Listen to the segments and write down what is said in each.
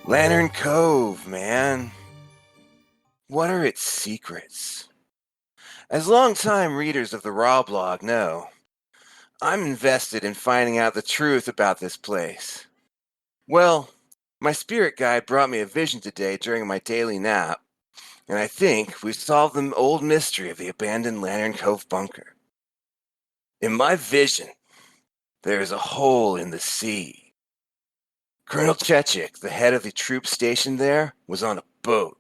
Lantern Cove, man. What are its secrets? As long-time readers of the Raw blog know, I'm invested in finding out the truth about this place. Well, my spirit guide brought me a vision today during my daily nap, and I think we've solved the old mystery of the abandoned Lantern Cove bunker. In my vision, there is a hole in the sea. Colonel Chechik, the head of the troop stationed there, was on a boat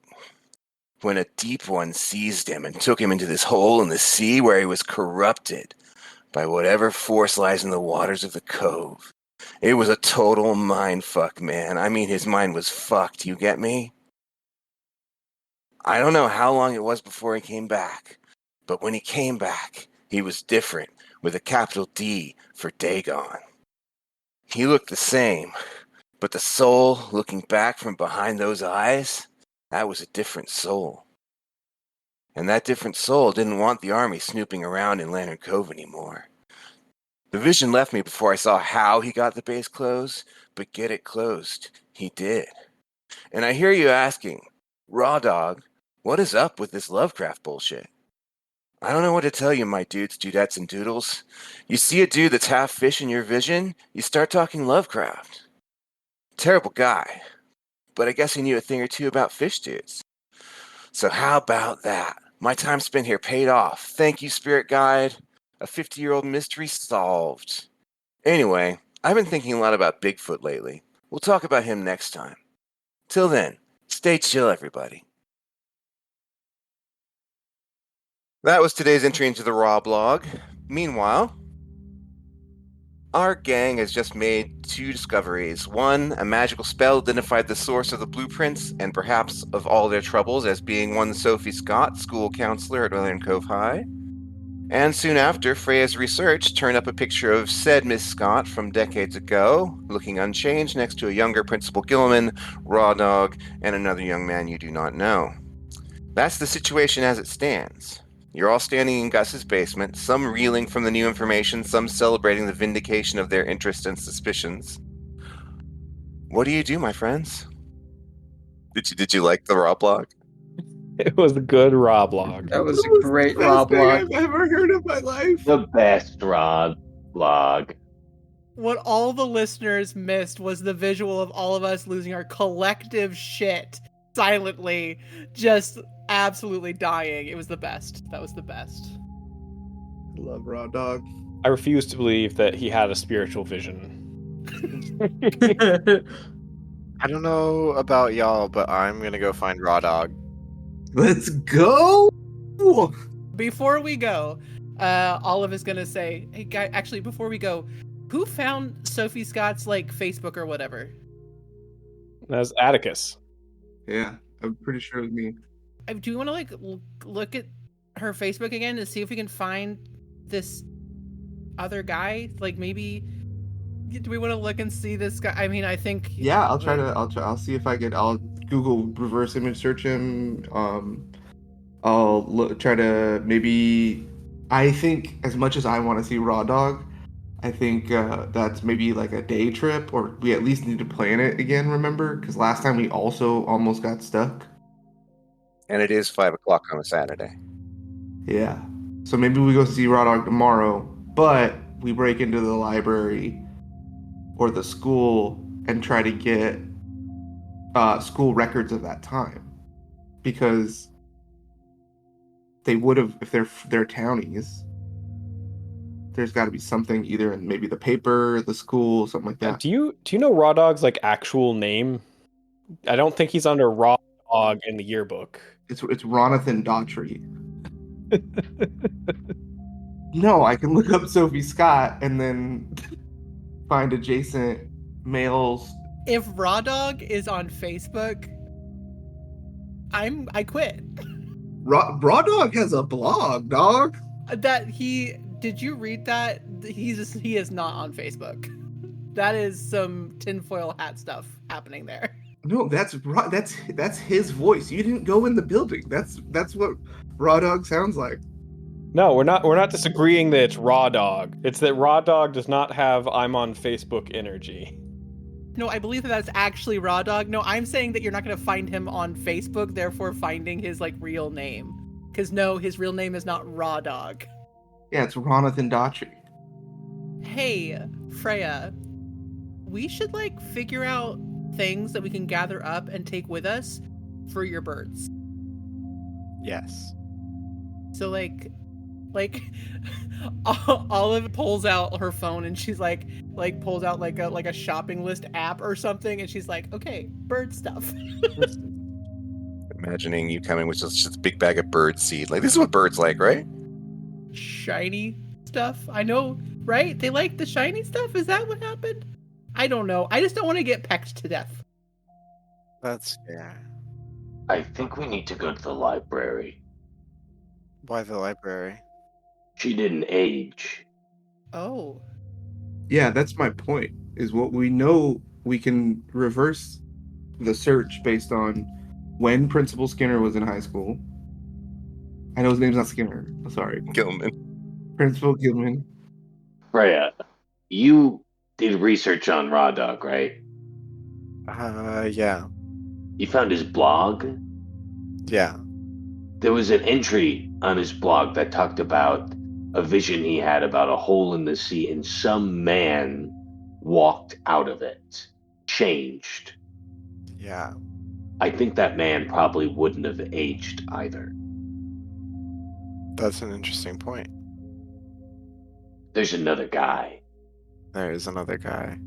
when a deep one seized him and took him into this hole in the sea where he was corrupted by whatever force lies in the waters of the cove. It was a total mind fuck, man. I mean, his mind was fucked, you get me? I don't know how long it was before he came back, but when he came back, he was different, with a capital D for Dagon. He looked the same, but the soul looking back from behind those eyes, that was a different soul. And that different soul didn't want the army snooping around in Lantern Cove anymore. The vision left me before I saw how he got the base closed, but get it closed, he did. And I hear you asking, Raw Dog, what is up with this Lovecraft bullshit? I don't know what to tell you, my dudes, dudettes, and doodles. You see a dude that's half fish in your vision, you start talking Lovecraft. Terrible guy, but I guess he knew a thing or two about fish dudes. So how about that? My time spent here paid off. Thank you, Spirit Guide. A 50-year-old mystery solved. Anyway, I've been thinking a lot about Bigfoot lately. We'll talk about him next time. Till then, stay chill, everybody. That was today's entry into the Raw blog. Meanwhile, our gang has just made 2 discoveries. One, a magical spell identified the source of the blueprints and perhaps of all their troubles as being one Sophie Scott, school counselor at Northern Cove High. And soon after, Freya's research turned up a picture of said Miss Scott from decades ago, looking unchanged next to a younger Principal Gilman, Raw Dog, and another young man you do not know. That's the situation as it stands. You're all standing in Gus's basement, some reeling from the new information, some celebrating the vindication of their interests and suspicions. What do you do, my friends? Did you like the Raw blog? It was a good Raw blog. That was a great Raw blog. I've ever heard of my life. The best Raw blog. What all the listeners missed was the visual of all of us losing our collective shit silently, just absolutely dying. It was the best. That was the best. I love Raw Dog. I refuse to believe that he had a spiritual vision. I don't know about y'all, but I'm gonna go find Raw Dog. Let's go! Before we go, Olive is gonna say, hey guy, actually before we go, who found Sophie Scott's Facebook or whatever? That was Atticus. Yeah, I'm pretty sure it was me. Do you want to look at her Facebook again to see if we can find this other guy? Maybe do we want to look and see this guy? I mean, I think Yeah, I'll see if I'll Google reverse image search him. I'll try to maybe. I think as much as I want to see Raw Dog, I think that's maybe a day trip, or we at least need to plan it again. Remember, because last time we also almost got stuck. And it is 5 o'clock on a Saturday. Yeah, so maybe we go see Raw Dog tomorrow, but we break into the library or the school and try to get school records of that time, because they would have, if they're townies, there's got to be something either in maybe the paper, the school, something like that. Do you know Raw Dog's actual name? I don't think he's under Raw Dog in the yearbook. It's Ronathan Daughtry. No, I can look up Sophie Scott and then find adjacent males. if Raw Dog is on Facebook, I quit. Raw Dog has a blog, dog. Did you read that? He is not on Facebook. That is some tinfoil hat stuff happening there. No, that's his voice. You didn't go in the building. That's what Raw Dog sounds like. No, we're not disagreeing that it's Raw Dog. It's that Raw Dog does not have I'm on Facebook energy. No, I believe that that's actually Raw Dog. No, I'm saying that you're not going to find him on Facebook, therefore finding his like real name. Because no, his real name is not Raw Dog. Yeah, it's Ronathan Daughtry. Hey, Freya, we should like figure out things that we can gather up and take with us for your birds. Yes. So like Olive pulls out her phone and she's like pulls out like a shopping list app or something, and she's like, okay, bird stuff. Imagining you coming with just a big bag of bird seed. Like, this is what birds like, right? Shiny stuff. I know, right? They like the shiny stuff? Is that what happened? I don't know. I just don't want to get pecked to death. That's yeah. I think we need to go to the library. Why the library? She didn't age. Oh. Yeah, that's my point. Is what we know we can reverse the search based on when Principal Skinner was in high school. I know his name's not Skinner. I'm sorry. Gilman. Principal Gilman. Freya, you did research on Raw Dog, right? Yeah. You found his blog? Yeah. There was an entry on his blog that talked about a vision he had about a hole in the sea, and some man walked out of it, changed. Yeah. I think that man probably wouldn't have aged either. That's an interesting point. There's another guy. There is another guy.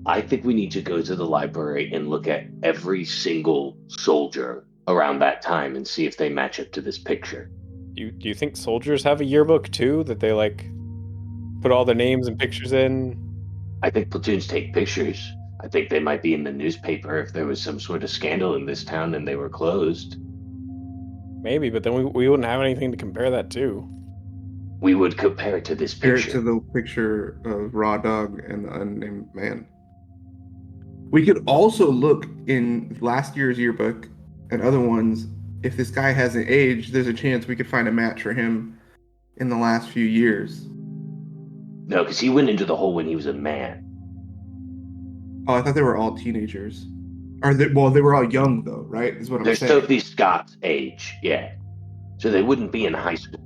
I think we need to go to the library and look at every single soldier around that time and see if they match up to this picture. Do you think soldiers have a yearbook too that they like put all their names and pictures in? I think platoons take pictures. I think they might be in the newspaper if there was some sort of scandal in this town and they were closed. Maybe, but then we wouldn't have anything to compare that to. We would compare it to this Compare it picture. to the picture of Raw Dog and the unnamed man. We could also look in last year's yearbook and other ones. If this guy hasn't aged, there's a chance we could find a match for him in the last few years. No, because he went into the hole when he was a man. Oh, I thought they were all teenagers. Well, they were all young though, right? Is what I'm They're saying. Sophie Scott's age, yeah. So they wouldn't be in high school.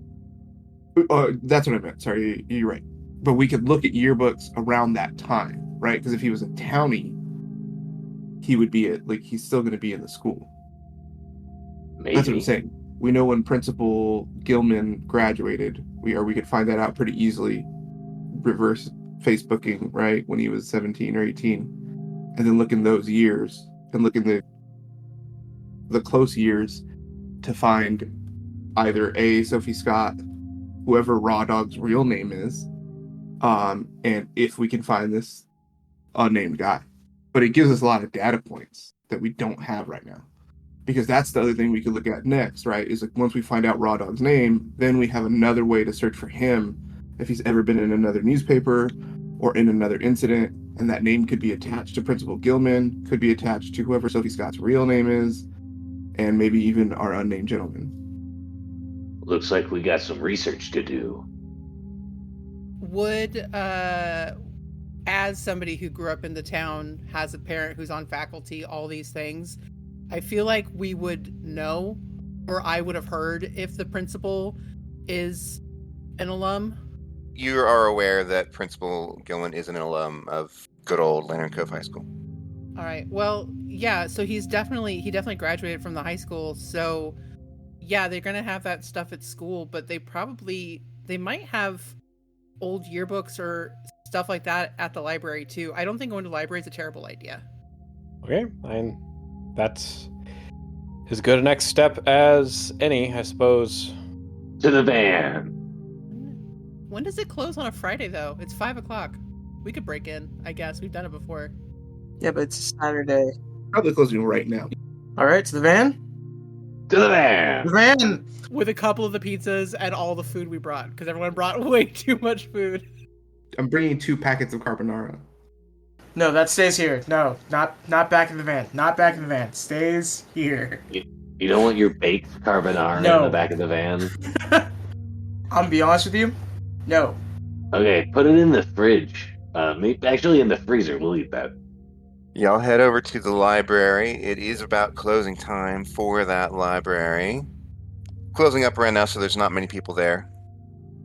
That's what I meant. Sorry, you're right. But we could look at yearbooks around that time, right? Because if he was a townie, he would be he's still going to be in the school. Maybe. That's what I'm saying. We know when Principal Gilman graduated. We could find that out pretty easily. Reverse Facebooking, right? When he was 17 or 18, and then look in those years and look in the close years to find either Sophie Scott, whoever Raw Dog's real name is, and if we can find this unnamed guy. But it gives us a lot of data points that we don't have right now. Because that's the other thing we could look at next, right? Is like once we find out Raw Dog's name, then we have another way to search for him if he's ever been in another newspaper or in another incident. And that name could be attached to Principal Gilman, could be attached to whoever Sophie Scott's real name is, and maybe even our unnamed gentleman. Looks like we got some research to do. Would as somebody who grew up in the town, has a parent who's on faculty, all these things, I feel like we would know, or I would have heard if the principal is an alum. You are aware that Principal Gilman is an alum of good old Lantern Cove High School. All right. Well, yeah. So he definitely graduated from the high school. So yeah, they're gonna have that stuff at school, but they might have old yearbooks or stuff like that at the library too. I don't think going to the library is a terrible idea. Okay, and that's as good a next step as any, I suppose. To the van. When does it close on a Friday though? It's 5:00. We could break in, I guess. We've done it before. Yeah, but it's a Saturday. Probably closing right now. All right, to the van. To the van. The van. With a couple of the pizzas and all the food we brought, because everyone brought way too much food. I'm bringing 2 packets of carbonara. No, that stays here. No, not back in the van. Not back in the van. Stays here. You don't want your baked carbonara No. in the back of the van? I'm gonna be honest with you. No. Okay, put it in the fridge. Maybe, actually in the freezer. We'll eat that. Y'all head over to the library. It is about closing time for that library. Closing up right now, so there's not many people there.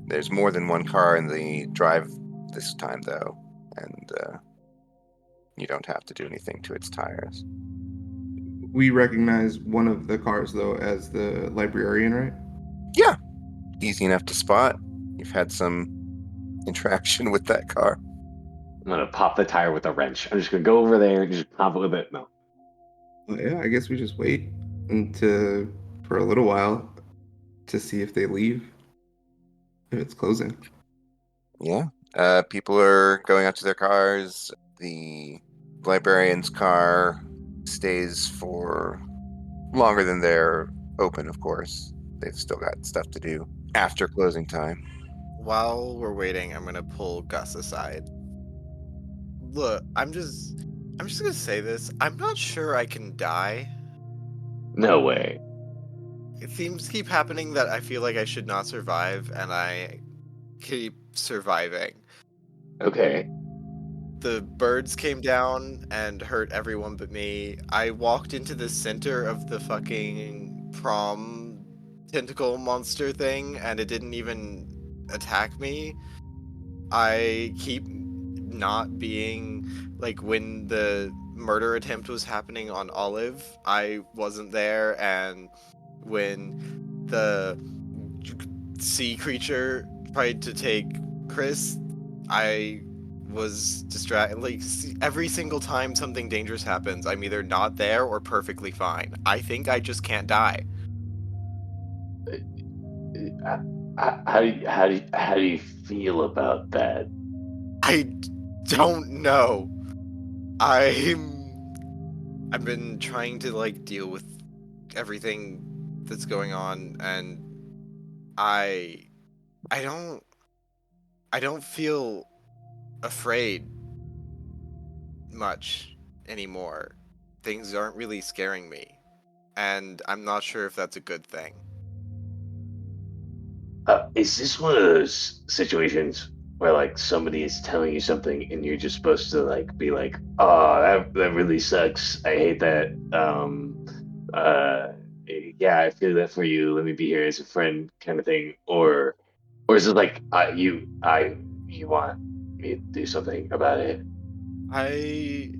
There's more than one car in the drive this time, though, and you don't have to do anything to its tires. We recognize one of the cars, though, as the librarian, right? Yeah, easy enough to spot. You've had some interaction with that car. I'm gonna pop the tire with a wrench. I'm just gonna go over there and just pop it with it. No. Yeah, I guess we just wait for a little while to see if they leave. If it's closing. Yeah. People are going out to their cars. The librarian's car stays for longer than they're open, of course. They've still got stuff to do after closing time. While we're waiting, I'm gonna pull Gus aside. Look, I'm just gonna say this. I'm not sure I can die. No way. It seems to keep happening that I feel like I should not survive, and I keep surviving. Okay. The birds came down and hurt everyone but me. I walked into the center of the fucking prom tentacle monster thing, and it didn't even attack me. I keep not being, like, when the murder attempt was happening on Olive, I wasn't there, and when the sea creature tried to take Chris, I was distracted. Like, every single time something dangerous happens, I'm either not there or perfectly fine. I think I just can't die. How do you feel about that? I don't know. I've been trying to, like, deal with everything that's going on, and I don't feel afraid much anymore. Things aren't really scaring me, and I'm not sure if that's a good thing. Is this one of those situations where like somebody is telling you something and you're just supposed to like be like, "Oh, that really sucks. I hate that." Yeah, I feel that for you. Let me be here as a friend, kind of thing, or is it like you want me to do something about it? I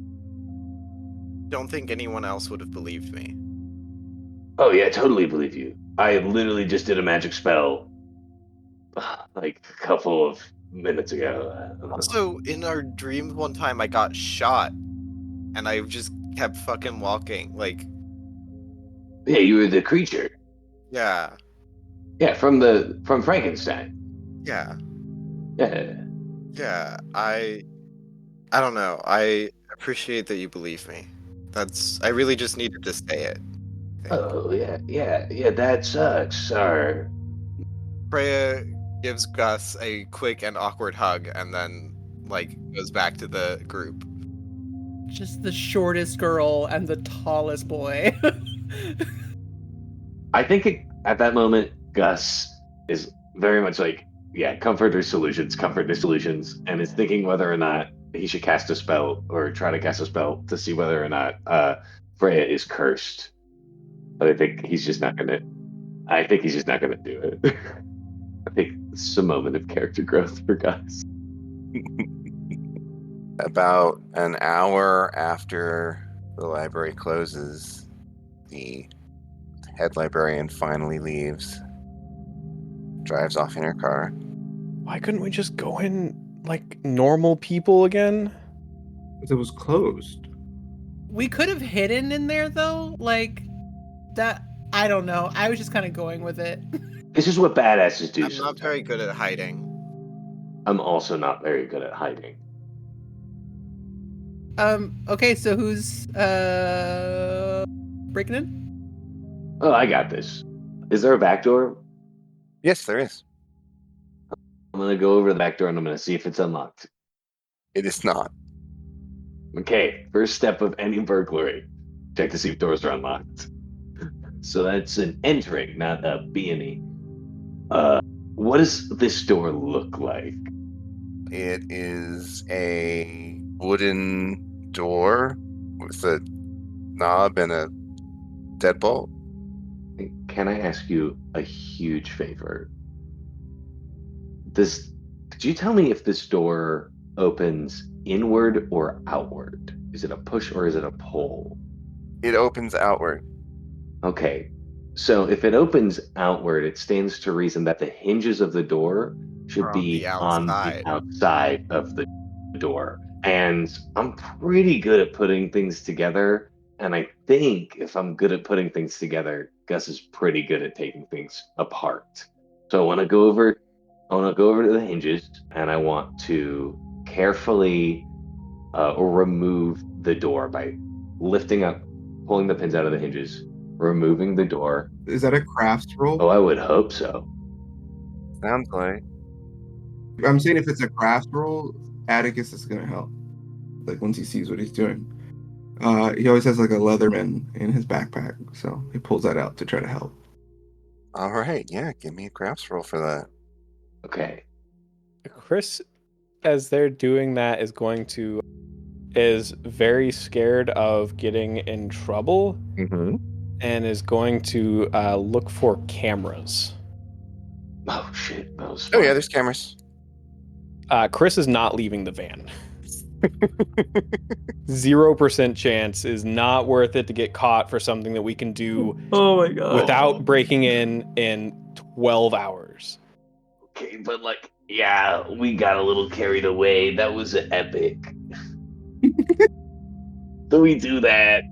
don't think anyone else would have believed me. Oh yeah, I totally believe you. I literally just did a magic spell like a couple of minutes ago. Also, in our dreams one time, I got shot, and I just kept fucking walking. Like, Yeah, you were the creature. yeah, Yeah, from Frankenstein. yeah, Yeah. yeah. I don't know. I appreciate that you believe me. I really just needed to say it. I think. Oh yeah. That sucks. Sorry. Freya gives Gus a quick and awkward hug, and then, like, goes back to the group. Just the shortest girl and the tallest boy. I think at that moment, Gus is very much like, yeah, comfort or solutions, and is thinking whether or not he should cast a spell or try to cast a spell to see whether or not Freya is cursed. But I think he's just not gonna. I think he's just not gonna do it. I think it's a moment of character growth for Gus. About an hour after the library closes, the head librarian finally leaves, drives off in her car. Why couldn't we just go in like normal people again? It was closed. We could have hidden in there though, like that. I don't know. I was just kind of going with it. This is what badasses do. I'm not very good at hiding. I'm also not very good at hiding. Okay, so who's breaking in? Oh, I got this. Is there a back door? Yes, there is. I'm gonna go over the back door and I'm gonna see if it's unlocked. It is not. Okay, first step of any burglary. Check to see if doors are unlocked. So that's an entering, not a B&E. What does this door look like? It is a wooden door with a knob and a deadbolt. Can I ask you a huge favor? Could you tell me if this door opens inward or outward? Is it a push or is it a pull? It opens outward. Okay, so if it opens outward, it stands to reason that the hinges of the door should Are be on outside. the outside of the door. And I'm pretty good at putting things together. And I think if I'm good at putting things together, Gus is pretty good at taking things apart. So I want to go over to the hinges, and I want to carefully remove the door by lifting up, pulling the pins out of the hinges, removing the door. Is that a crafts roll? Oh, I would hope so. Sounds like. I'm saying if it's a crafts roll, Atticus is gonna help. Like once he sees what he's doing. He always has like a Leatherman in his backpack, so he pulls that out to try to help. All right, yeah, give me a crafts roll for that. Okay. Chris, as they're doing that, is very scared of getting in trouble Mm-hmm. and is going to look for cameras. Oh shit. That was Oh yeah, smart. there's cameras. Chris is not leaving the van. 0% chance is not worth it to get caught for something that we can do Oh my god. without breaking in 12 hours. Okay, but like, yeah, we got a little carried away. That was epic. So we do that,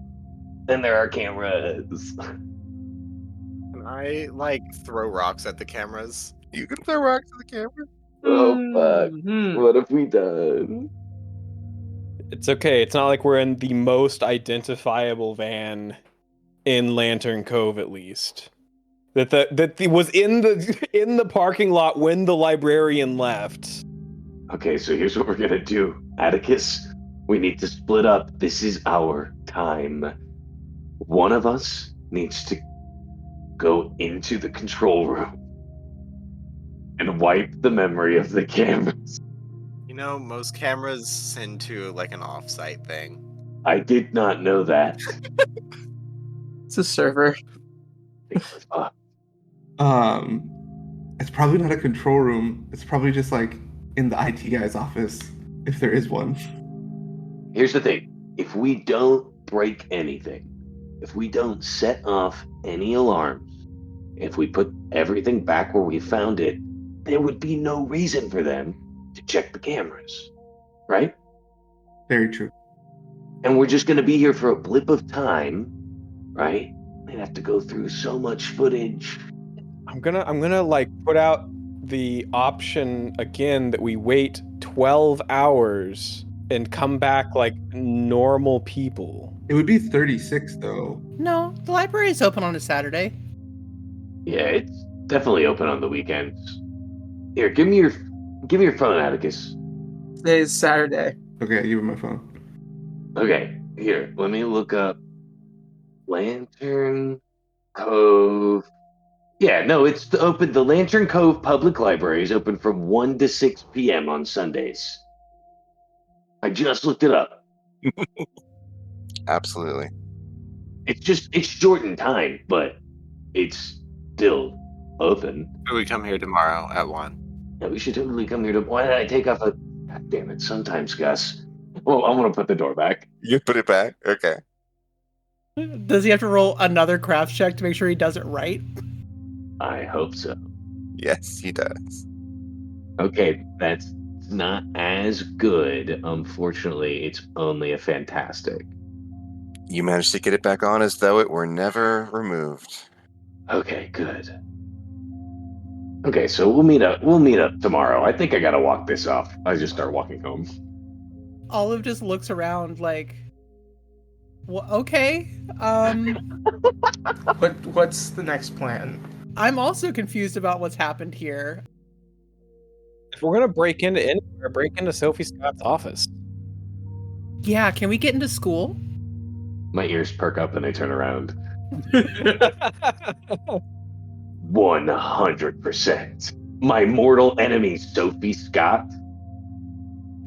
and there are cameras. Can I like throw rocks at the cameras? You can throw rocks at the camera. Oh fuck! Mhm. What have we done? It's okay. It's not like we're in the most identifiable van in Lantern Cove, at least. That was in the parking lot when the librarian left. Okay, so here's what we're gonna do, Atticus. We need to split up. This is our time. One of us needs to go into the control room and wipe the memory of the cameras. You know, most cameras send to like an off-site thing. I did not know that. It's a server. Uh, It's probably not a control room. It's probably just like in the IT guy's office, if there is one. Here's the thing. If we don't break anything, if we don't set off any alarms, if we put everything back where we found it, there would be no reason for them to check the cameras, right? Very true. And we're just going to be here for a blip of time, right? They'd have to go through so much footage. I'm gonna like put out the option again that we wait 12 hours and come back like normal people. It would be 36 though. No, the library is open on a Saturday. Yeah, it's definitely open on the weekends. Here, give me your phone, Atticus. Today's Saturday. Okay, I give him my phone. Okay, here, let me look up Lantern Cove. Yeah, no, it's open. The Lantern Cove Public Library is open from 1 to 6 p.m. on Sundays. I just looked it up. Absolutely. It's short in time, but it's still open. Should we come here tomorrow at 1? Yeah, we should totally come here to. Why did I take off a? God damn it! Sometimes, Gus. Well, I'm gonna put the door back. You put it back? Okay. Does he have to roll another craft check to make sure he does it right? I hope so. Yes, he does. Okay, that's not as good. Unfortunately, it's only a fantastic. You managed to get it back on as though it were never removed. Okay, good. Okay, so we'll meet up. We'll meet up tomorrow. I think I gotta walk this off. I just start walking home. Olive just looks around like, okay. What's the next plan? I'm also confused about what's happened here. If we're gonna break into anywhere, break into Sophie Scott's office. Yeah, can we get into school? My ears perk up and I turn around. 100%. My mortal enemy, Sophie Scott.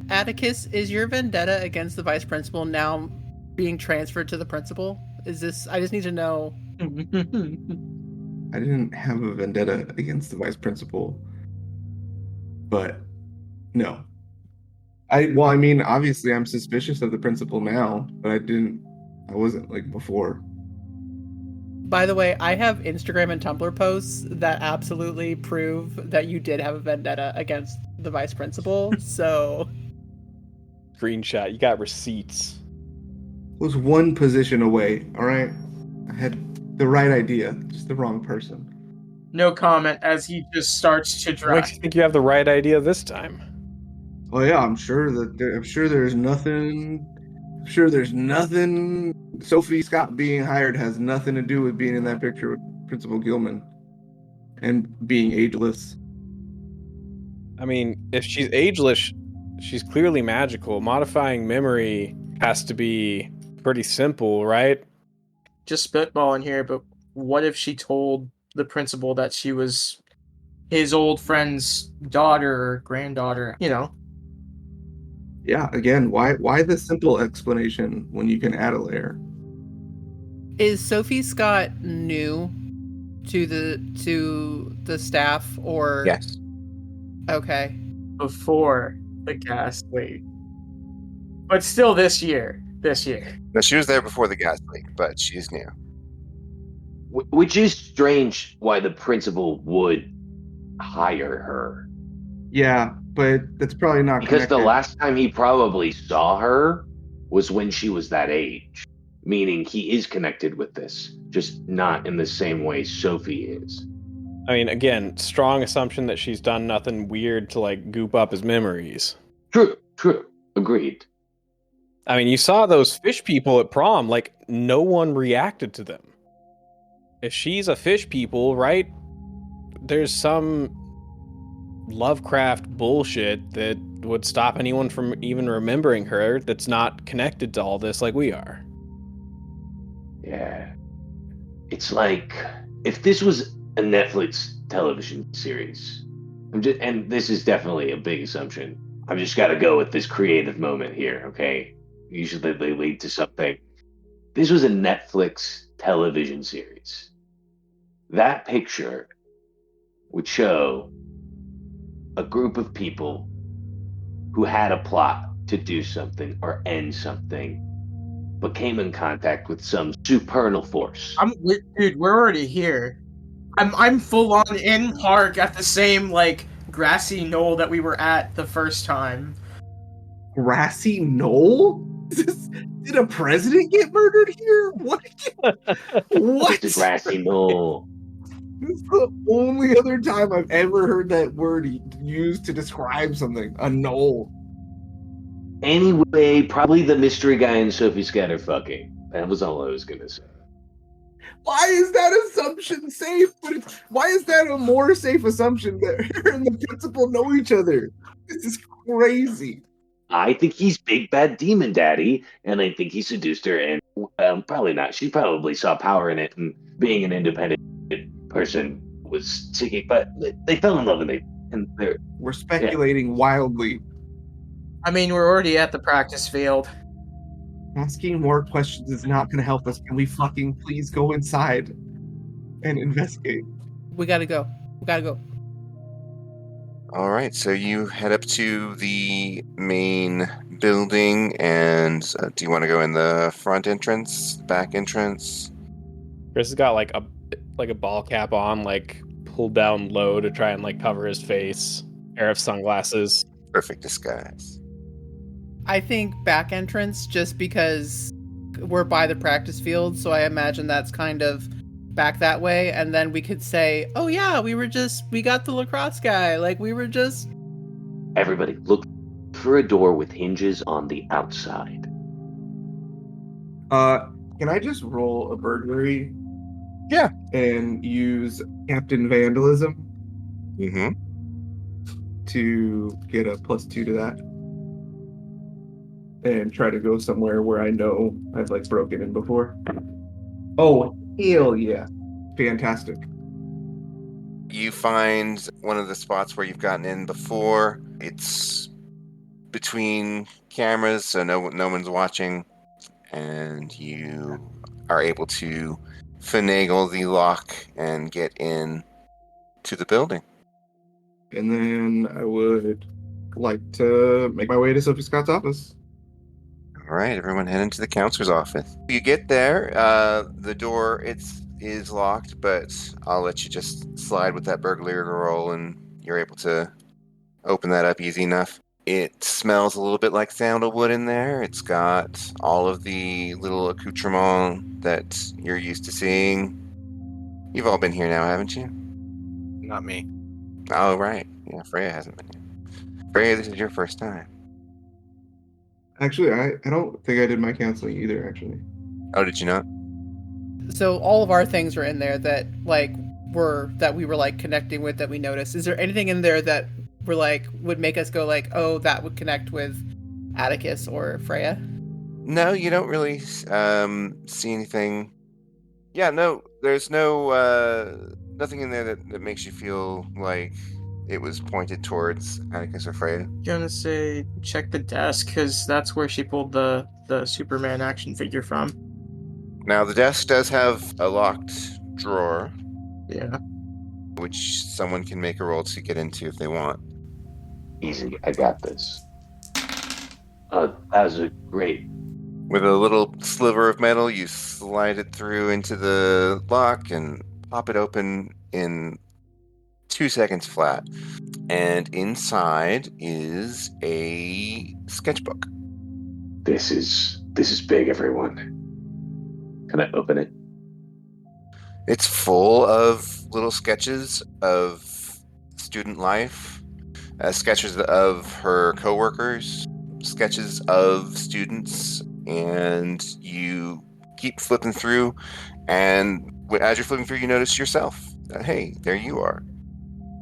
Atticus, is your vendetta against the vice principal now being transferred to the principal? Is this? I just need to know. I didn't have a vendetta against the vice principal, but no. I mean, obviously I'm suspicious of the principal now, but I wasn't like before. By the way, I have Instagram and Tumblr posts that absolutely prove that you did have a vendetta against the vice principal. So Screenshot. You got receipts. Was one position away, all right? I had the right idea, just the wrong person. No comment as he just starts to What drive. makes you think you have the right idea this time? Well, yeah, I'm sure there's nothing. I'm sure there's nothing. Sophie Scott being hired has nothing to do with being in that picture with Principal Gilman and being ageless. I mean, if she's ageless, she's clearly magical. Modifying memory has to be pretty simple, right? Just spitballing here, but what if she told the principal that she was his old friend's daughter or granddaughter? You know. Yeah, again, why the simple explanation when you can add a layer? is Sophie Scott new to the staff or Yes. Okay. Before the gas leak. But still this year. No, she was there before the gas leak, but she's new. Which is strange why the principal would hire her. Yeah, but that's probably not Because connected. the last time he probably saw her was when she was that age. Meaning he is connected with this, just not in the same way Sophie is. I mean, again, strong assumption that she's done nothing weird to like goop up his memories. True. Agreed. I mean, you saw those fish people at prom, like no one reacted to them. If she's a fish people, right? There's some Lovecraft bullshit that would stop anyone from even remembering her that's not connected to all this like we are. Yeah. It's like if this was a Netflix television series, and this is definitely a big assumption. I've just got to go with this creative moment here, okay? Usually they lead to something. This was a Netflix television series. That picture would show a group of people who had a plot to do something or end something, but came in contact with some supernal force. Dude, we're already here. I'm full on in park at the same like grassy knoll that we were at the first time. Grassy knoll? Did a president get murdered here? What? What? It's a grassy knoll. This is the only other time I've ever heard that word used to describe something. A knoll. Anyway, probably the mystery guy and Sophie Scott are fucking. That was all I was gonna say. Why is that assumption safe? Why is that a more safe assumption that her and the principal know each other? This is crazy. I think he's big bad demon daddy, and I think he seduced her. And probably not. She probably saw power in it, and being an independent person was seeking. But they fell in love, and they're We're speculating wildly. I mean, we're already at the practice field. Asking more questions is not going to help us. Can we fucking please go inside and investigate? We gotta go. All right, so you head up to the main building, and do you want to go in the front entrance, back entrance? Chris has got like a ball cap on, like pulled down low to try and like cover his face. Pair of sunglasses. Perfect disguise. I think back entrance just because we're by the practice field, so I imagine that's kind of back that way, and then we could say, oh yeah, we got the lacrosse guy, like we were just... Everybody, look for a door with hinges on the outside. Can I just roll a burglary? Yeah. And use Captain Vandalism Mm-hmm. to get a +2 to that. And try to go somewhere where I know I've like broken in before. Oh, hell yeah. Fantastic. You find one of the spots where you've gotten in before. It's between cameras, so no one's watching. and you are able to finagle the lock and get in to the building. And then I would like to make my way to Sophie Scott's office. All right, everyone head into the counselor's office. You get there, the door is locked, but I'll let you just slide with that burglary roll and you're able to open that up easy enough. It smells a little bit like sandalwood in there. It's got all of the little accoutrements that you're used to seeing. You've all been here now, haven't you? Not me. Oh, right. Yeah, Freya hasn't been here. Freya, this is your first time. Actually, I don't think I did my counseling either, actually. Oh, did you not? So all of our things are in there that we were like connecting with that we noticed. Is there anything in there that we're like would make us go like, oh, that would connect with Atticus or Freya? No, you don't really see anything. Yeah, no, there's nothing in there that makes you feel like it was pointed towards Atticus or Freya. Gonna say check the desk because that's where she pulled the Superman action figure from. Now, the desk does have a locked drawer, Yeah. which someone can make a roll to get into if they want. Easy, I got this. That was a great. With a little sliver of metal, you slide it through into the lock and pop it open in 2 seconds flat. And inside is a sketchbook. This is big, everyone. Can I open it? It's full of little sketches of student life, sketches of her coworkers, sketches of students, and you keep flipping through, and as you're flipping through, you notice yourself. Hey, there you are.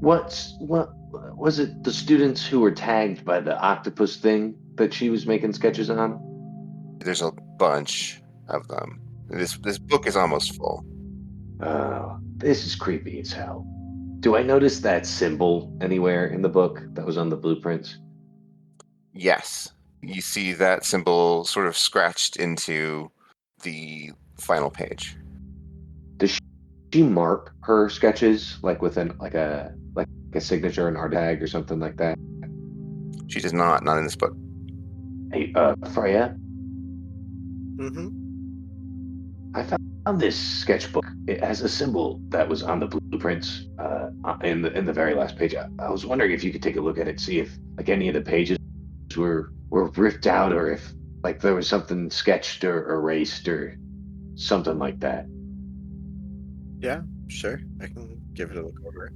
What was it? The students who were tagged by the octopus thing that she was making sketches on? There's a bunch of them. This book is almost full. Oh, this is creepy as hell. Do I notice that symbol anywhere in the book that was on the blueprints? Yes, you see that symbol sort of scratched into the final page. Does she mark her sketches like with a signature, an art tag, or something like that? She does not in this book. Hey, Freya, Mm-hmm. I found this sketchbook. It has a symbol that was on the blueprints in the very last page. I was wondering if you could take a look at it, see if like any of the pages were ripped out, or if like there was something sketched or erased or something like that. Yeah, sure. I can give it a look over.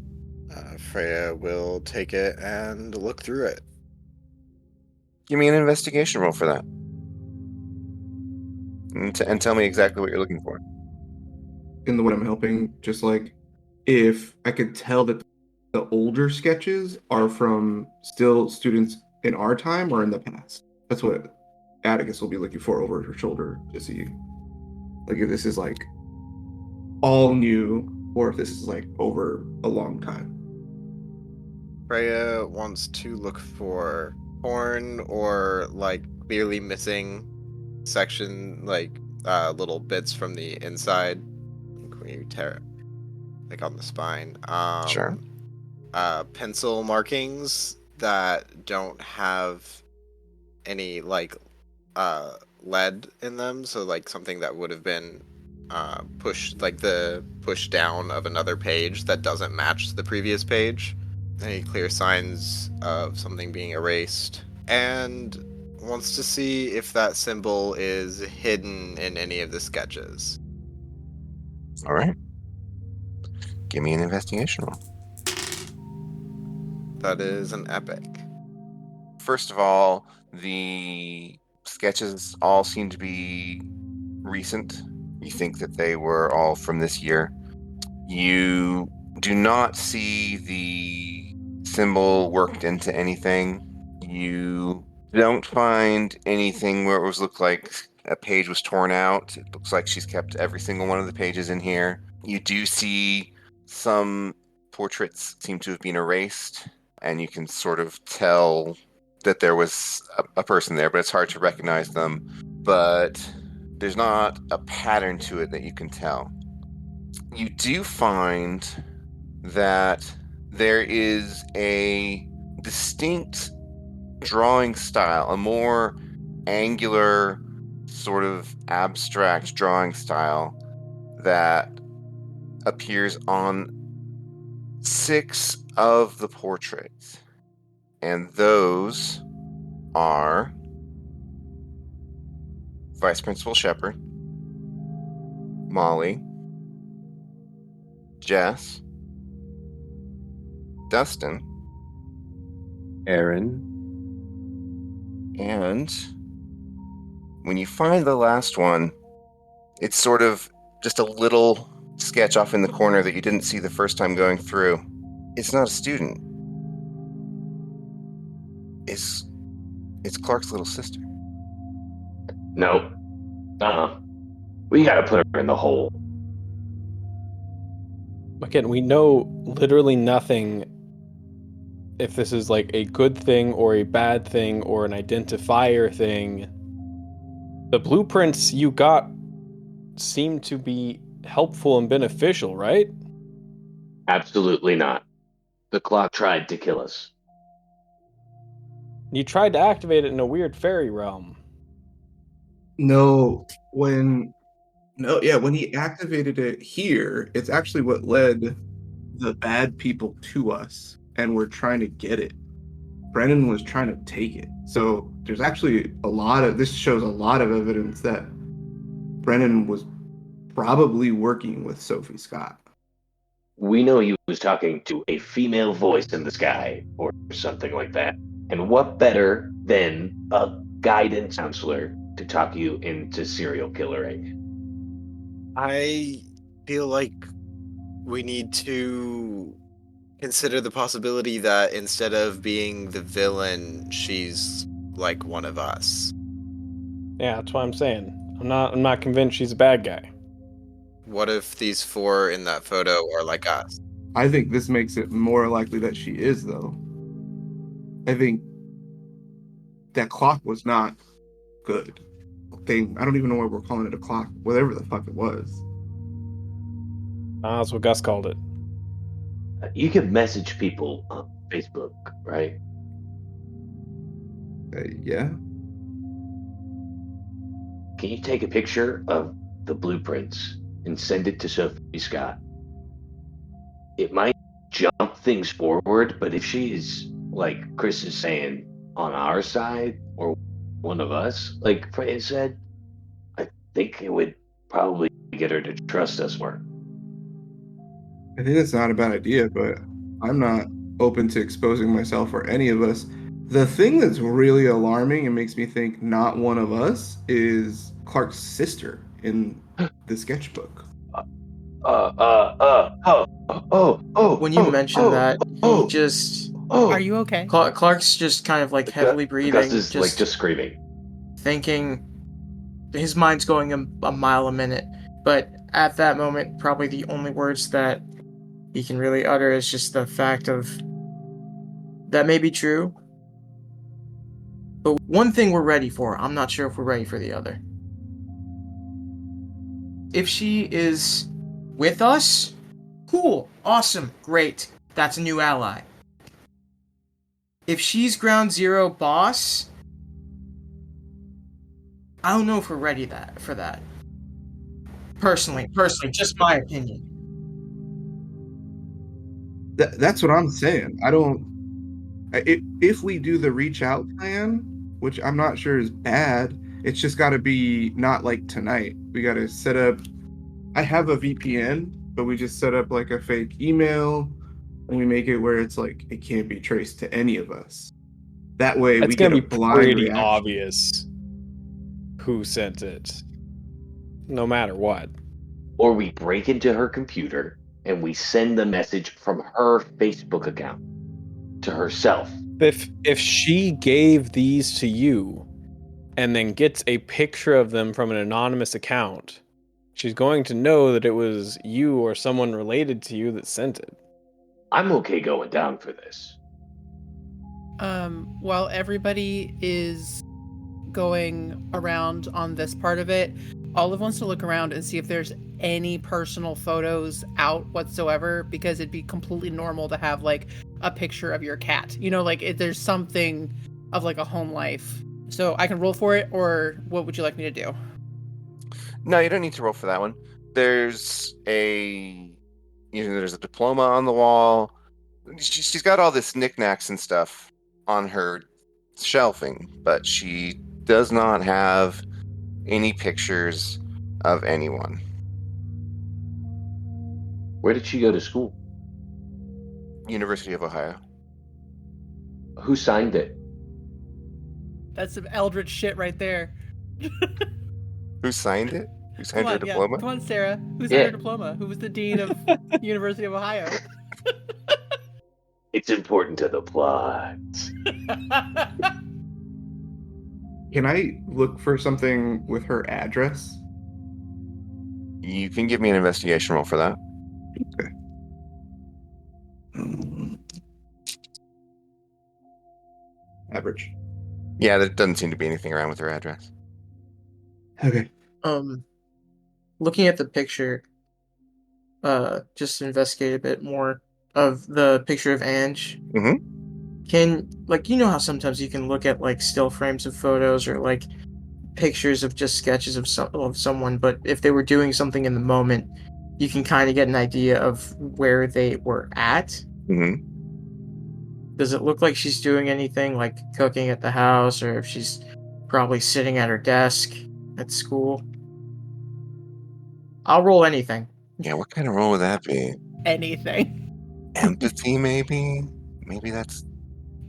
Freya will take it and look through it. Give me an investigation roll for that. And tell me exactly what you're looking for. In the one I'm helping, just like if I could tell that the older sketches are from still students in our time or in the past. That's what Atticus will be looking for over her shoulder to see. Like if this is like all new or if this is like over a long time. Freya wants to look for torn or like clearly missing section, like little bits from the inside. When you tear it, like on the spine. Sure. Pencil markings that don't have any like lead in them, so like something that would have been pushed, like the push down of another page that doesn't match the previous page. Any clear signs of something being erased, and wants to see if that symbol is hidden in any of the sketches. All right. Give me an investigation roll. That is an epic. First of all, the sketches all seem to be recent. You think that they were all from this year. You do not see the symbol worked into anything. You don't find anything where it was looked like a page was torn out. It looks like she's kept every single one of the pages in here. You do see some portraits seem to have been erased, and you can sort of tell that there was a person there, but it's hard to recognize them. But There's not a pattern to it that you can tell. You do find that there is a distinct drawing style, a more angular, sort of abstract drawing style that appears on 6 of the portraits. And those are Vice Principal Shepard, Molly, Jess, Dustin, Aaron. and when you find the last one, it's sort of just a little sketch off in the corner that you didn't see the first time going through. It's not a student. It's Clark's little sister. No. We gotta put her in the hole. Again, we know literally nothing if this is like a good thing or a bad thing or an identifier thing. The blueprints you got seem to be helpful and beneficial, right? Absolutely not. The clock tried to kill us. You tried to activate it in a weird fairy realm. When he activated it here, it's actually what led the bad people to us, and we're trying to get it. Brennan was trying to take it. So there's actually this shows a lot of evidence that Brennan was probably working with Sophie Scott. We know he was talking to a female voice in the sky, or something like that. And what better than a guidance counselor to talk you into serial killering? I feel like we need to consider the possibility that instead of being the villain, she's like one of us. Yeah, that's what I'm saying. I'm not convinced she's a bad guy. What if these 4 in that photo are like us? I think this makes it more likely that she is, though. I think that clock was not good. I don't even know why we're calling it a clock. Whatever the fuck it was. That's what Gus called it. You can message people on Facebook, right? Yeah. Can you take a picture of the blueprints and send it to Sophie Scott? It might jump things forward, but if she's, like Chris is saying, on our side, or one of us, like Freya said, I think it would probably get her to trust us more. I think that's not a bad idea, but I'm not open to exposing myself or any of us. The thing that's really alarming and makes me think not one of us is Clark's sister in the sketchbook. When you mentioned that, he just... Are you okay? Clark's just kind of like heavily breathing. Gus is just screaming. Thinking his mind's going a mile a minute. But at that moment, probably the only words that he can really utter is just the fact of that may be true. But one thing we're ready for, I'm not sure if we're ready for the other. If she is with us, cool, awesome, great. That's a new ally. If she's Ground Zero boss, I don't know if we're ready for that. Personally, just my opinion. That's what I'm saying. If we do the reach out plan, which I'm not sure is bad, it's just got to be not like tonight. We got to set up. I have a VPN, but we just set up like a fake email, and we make it where it's like it can't be traced to any of us. That way, It's we get gonna a be blind pretty reaction. obvious who sent it, no matter what. Or we break into her computer and we send the message from her Facebook account to herself. If she gave these to you and then gets a picture of them from an anonymous account, she's going to know that it was you or someone related to you that sent it. I'm okay going down for this. While everybody is going around on this part of it, Olive wants to look around and see if there's any personal photos out whatsoever, because it'd be completely normal to have like a picture of your cat. You know, like if there's something of like a home life. So I can roll for it, or what would you like me to do? No, you don't need to roll for that one. There's a diploma on the wall. She's got all this knickknacks and stuff on her shelving, but she does not have any pictures of anyone. Where did she go to school? University of Ohio. Who signed it? That's some eldritch shit right there. Who signed it? Who signed her Yeah. diploma? Come on, Sarah. Who's Yeah. her diploma? Who was the dean of University of Ohio? It's important to the plot. Can I look for something with her address? You can give me an investigation roll for that. Okay. Average. Yeah, there doesn't seem to be anything around with her address. Okay. Looking at the picture, just to investigate a bit more of the picture of Ange. Mhm. Can, like, you know how sometimes you can look at like still frames of photos or like pictures of just sketches of someone, but if they were doing something in the moment, you can kind of get an idea of where they were at. Mhm. Does it look like she's doing anything like cooking at the house, or if she's probably sitting at her desk at school? I'll roll anything. Yeah, what kind of roll would that be? Anything. Empathy, maybe? Maybe that's...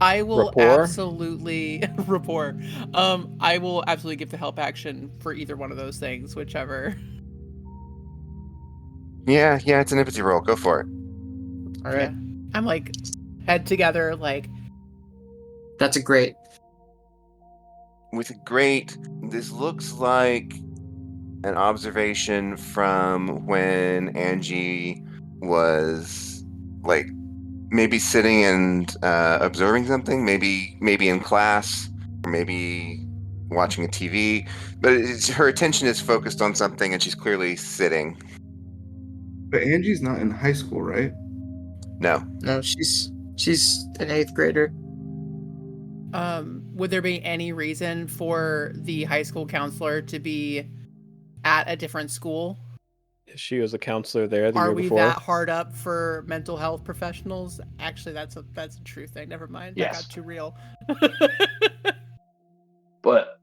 I will Rapport? absolutely rapport. I will absolutely give the help action for either one of those things, whichever. Yeah, it's an empathy roll. Go for it. All right. Yeah. I'm like head together, like That's a great. With a great, this looks like an observation from when Angie was like maybe sitting and observing something, maybe in class, or maybe watching a TV. But her attention is focused on something, and she's clearly sitting. But Angie's not in high school, right? No, No, she's an 8th grader. would there be any reason for the high school counselor to be at a different school? She was a counselor there the Are year we before. that hard up for mental health professionals? Actually, that's a true thing. Never mind. Yes. That got too real. But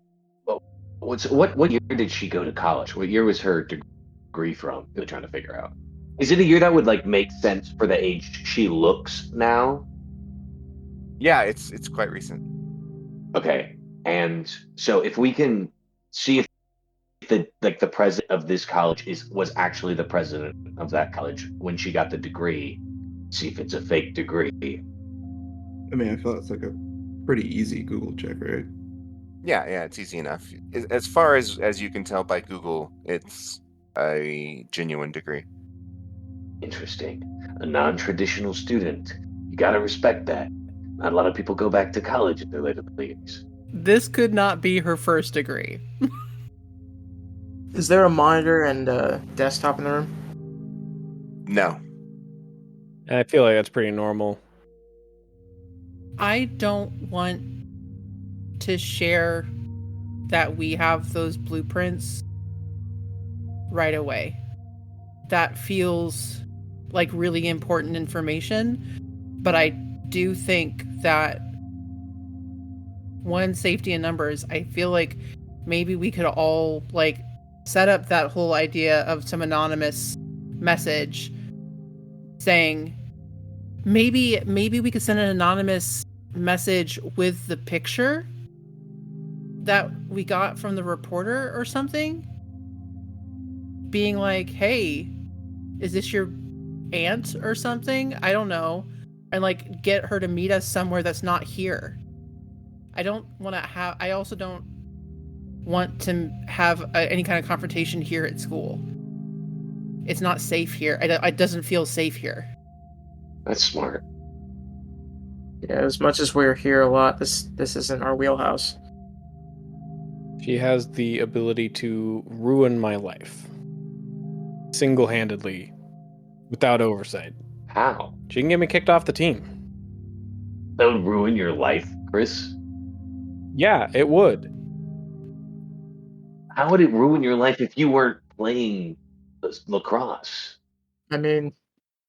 what year did she go to college? What year was her degree from? They're trying to figure out. Is it a year that would like make sense for the age she looks now? yeah, it's quite recent. Okay, and so if we can see if the president of this college was actually the president of that college when she got the degree, see if it's a fake degree. I mean, I feel that's like a pretty easy Google check, right? Yeah, it's easy enough. As far as you can tell by Google, it's a genuine degree. Interesting. A non-traditional student. You gotta respect that. Not a lot of people go back to college in their later years. This could not be her first degree. Is there a monitor and a desktop in the room? No. And I feel like that's pretty normal. I don't want to share that we have those blueprints right away. That feels like really important information, but I do think that one, safety in numbers, I feel like maybe we could all like set up that whole idea of some anonymous message saying maybe we could send an anonymous message with the picture that we got from the reporter or something, being like, hey, is this your aunt or something? I don't know. And like get her to meet us somewhere that's not here. I also don't want to have any kind of confrontation here at school. It's not safe here. It doesn't feel safe here. That's smart. Yeah, as much as we're here a lot, this isn't our wheelhouse. She has the ability to ruin my life. Single-handedly. Without oversight. How? She can get me kicked off the team. That would ruin your life, Chris. Yeah, it would. How would it ruin your life if you weren't playing lacrosse? I mean,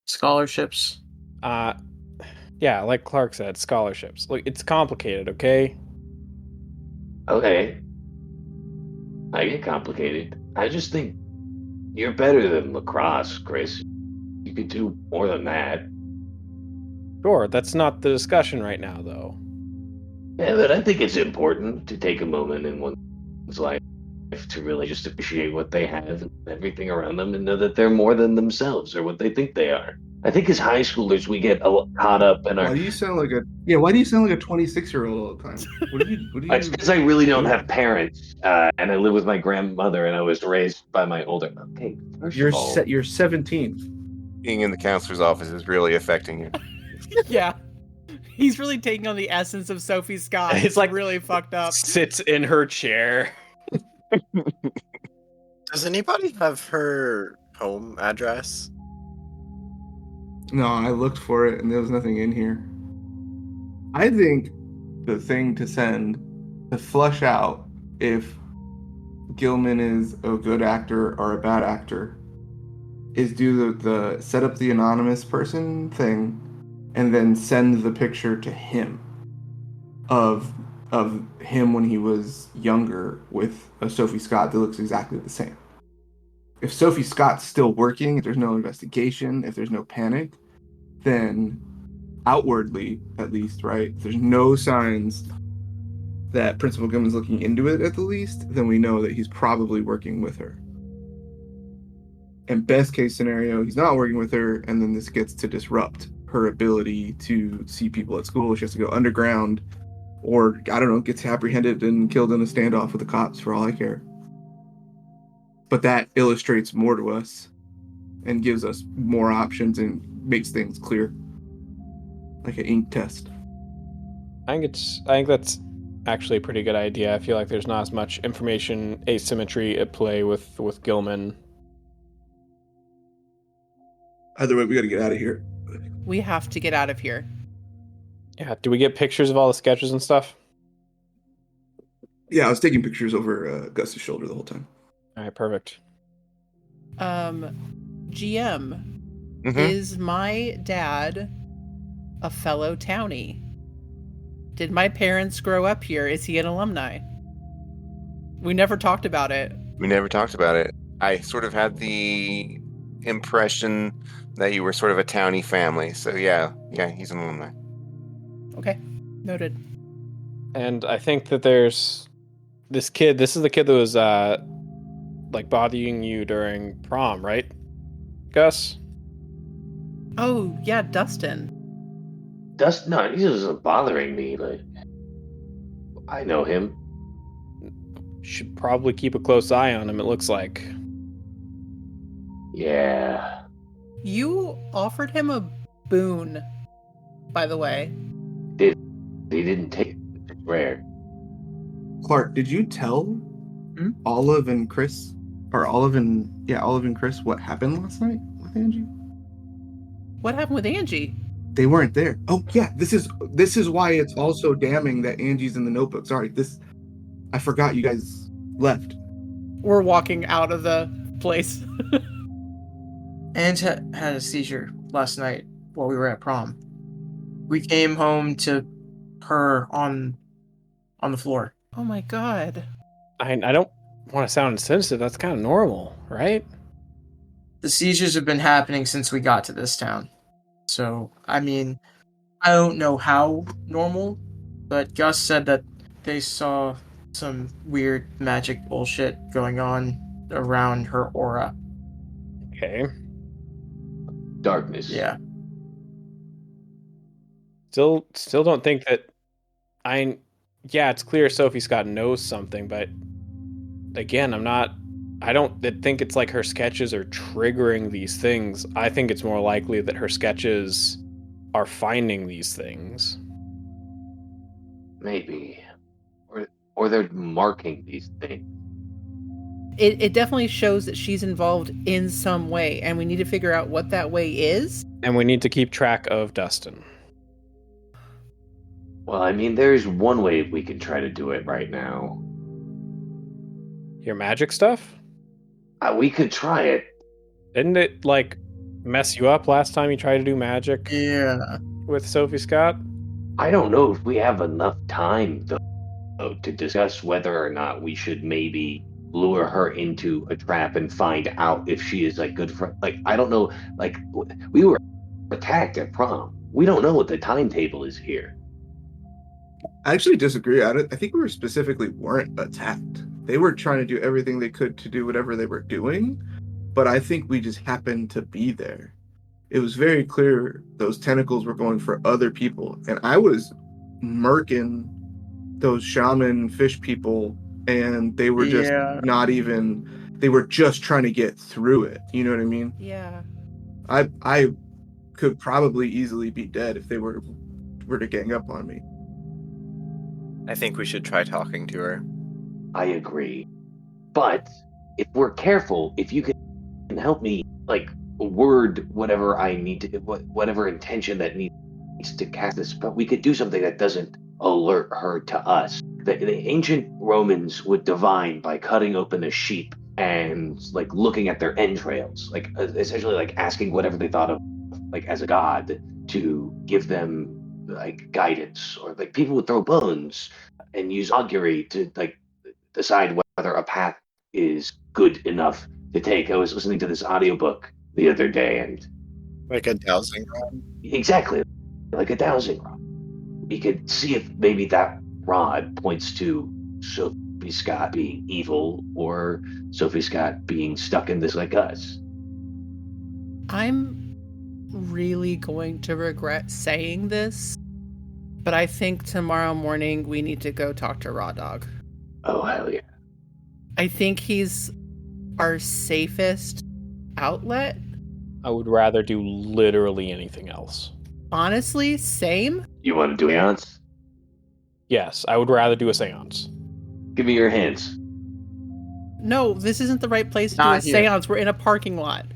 scholarships. Yeah, like Clark said, scholarships. Look, it's complicated, okay? Okay. I get complicated. I just think you're better than lacrosse, Chris. You could do more than that. Sure, that's not the discussion right now, though. Yeah, but I think it's important to take a moment in one's life to really just appreciate what they have and everything around them and know that they're more than themselves or what they think they are. I think as high schoolers we get caught up in our. Why do you sound like a 26-year-old all the time? What do you? It's because I really don't have parents, and I live with my grandmother, and I was raised by my older. Okay, first of all, You're 17. Being in the counselor's office is really affecting you. Yeah. He's really taking on the essence of Sophie Scott. It's like- really fucked up. Sits in her chair. Does anybody have her home address? No, I looked for it and there was nothing in here. I think the thing to send to flush out if Gilman is a good actor or a bad actor is do the set up the anonymous person thing and then send the picture to him of him when he was younger with a Sophie Scott that looks exactly the same. If Sophie Scott's still working, if there's no investigation, if there's no panic, then outwardly, at least, right, if there's no signs that Principal Gilman's looking into it at the least, then we know that he's probably working with her. And best case scenario, he's not working with her, and then this gets to disrupt her ability to see people at school. She has to go underground, or, I don't know, gets apprehended and killed in a standoff with the cops, for all I care. But that illustrates more to us and gives us more options and makes things clear. Like an ink test. I think that's actually a pretty good idea. I feel like there's not as much information asymmetry at play with Gilman. Either way, we gotta get out of here. We have to get out of here. Yeah, do we get pictures of all the sketches and stuff? Yeah, I was taking pictures over Gus's shoulder the whole time. All right, perfect. GM, Mhm. is my dad a fellow townie? Did my parents grow up here? Is he an alumni? We never talked about it. We never talked about it. I sort of had the impression that you were sort of a townie family. So yeah, he's an alumni. Okay, noted. And I think that there's this kid. This is the kid that was like bothering you during prom, right, Gus? Oh, yeah, Dustin. No, he isn't bothering me. Like, I know him. Should probably keep a close eye on him, it looks like. Yeah. You offered him a boon, by the way. He didn't take it. It's rare. Clark, did you tell Olive and Chris, or Olive and Chris what happened last night with Angie? What happened with Angie? They weren't there. Oh yeah, this is why it's also damning that Angie's in the notebook. Sorry, I forgot you guys left. We're walking out of the place. Ange had a seizure last night while we were at prom. We came home to her on the floor. Oh my god. I don't want to sound insensitive. That's kind of normal, right? The seizures have been happening since we got to this town. So, I mean, I don't know how normal, but Gus said that they saw some weird magic bullshit going on around her aura. Okay. Darkness. Yeah. Still don't think that yeah, it's clear Sophie Scott knows something, but again, I don't think it's like her sketches are triggering these things. I think it's more likely that her sketches are finding these things. Maybe. Or or they're marking these things. It definitely shows that she's involved in some way, and we need to figure out what that way is. And we need to keep track of Dustin. Well, I mean, there's one way we can try to do it right now. Your magic stuff? We could try it. Didn't it, like, mess you up last time you tried to do magic Yeah. with Sophie Scott? I don't know if we have enough time, though, to discuss whether or not we should maybe lure her into a trap and find out if she is, like, good for... Like, I don't know. Like, we were attacked at prom. We don't know what the timetable is here. I actually disagree. I think we were specifically weren't attacked. They were trying to do everything they could to do whatever they were doing, but I think we just happened to be there. It was very clear those tentacles were going for other people, and I was murking those shaman fish people, and they were just not even... They were just trying to get through it. You know what I mean? Yeah. I could probably easily be dead if they were to gang up on me. I think we should try talking to her. I agree. But if we're careful, if you can help me, like, word whatever I need to, whatever intention that needs to cast this, but we could do something that doesn't alert her to us. The ancient Romans would divine by cutting open a sheep and, like, looking at their entrails, like, essentially, like, asking whatever they thought of, like, as a god to give them, like, guidance. Or, like, people would throw bones and use augury to, like, decide whether a path is good enough to take. I was listening to this audiobook the other day, and Like a dowsing rod? exactly, like a dowsing rod. We could see if maybe that rod points to Sophie Scott being evil or Sophie Scott being stuck in this like us. I'm really going to regret saying this, but I think tomorrow morning we need to go talk to Raw Dog. Oh, hell yeah. I think he's our safest outlet. I would rather do literally anything else. Honestly, same. You want to do seance? Yes, I would rather do a seance. Give me your hands. No, this isn't the right place to do a Not here. seance. We're in a parking lot.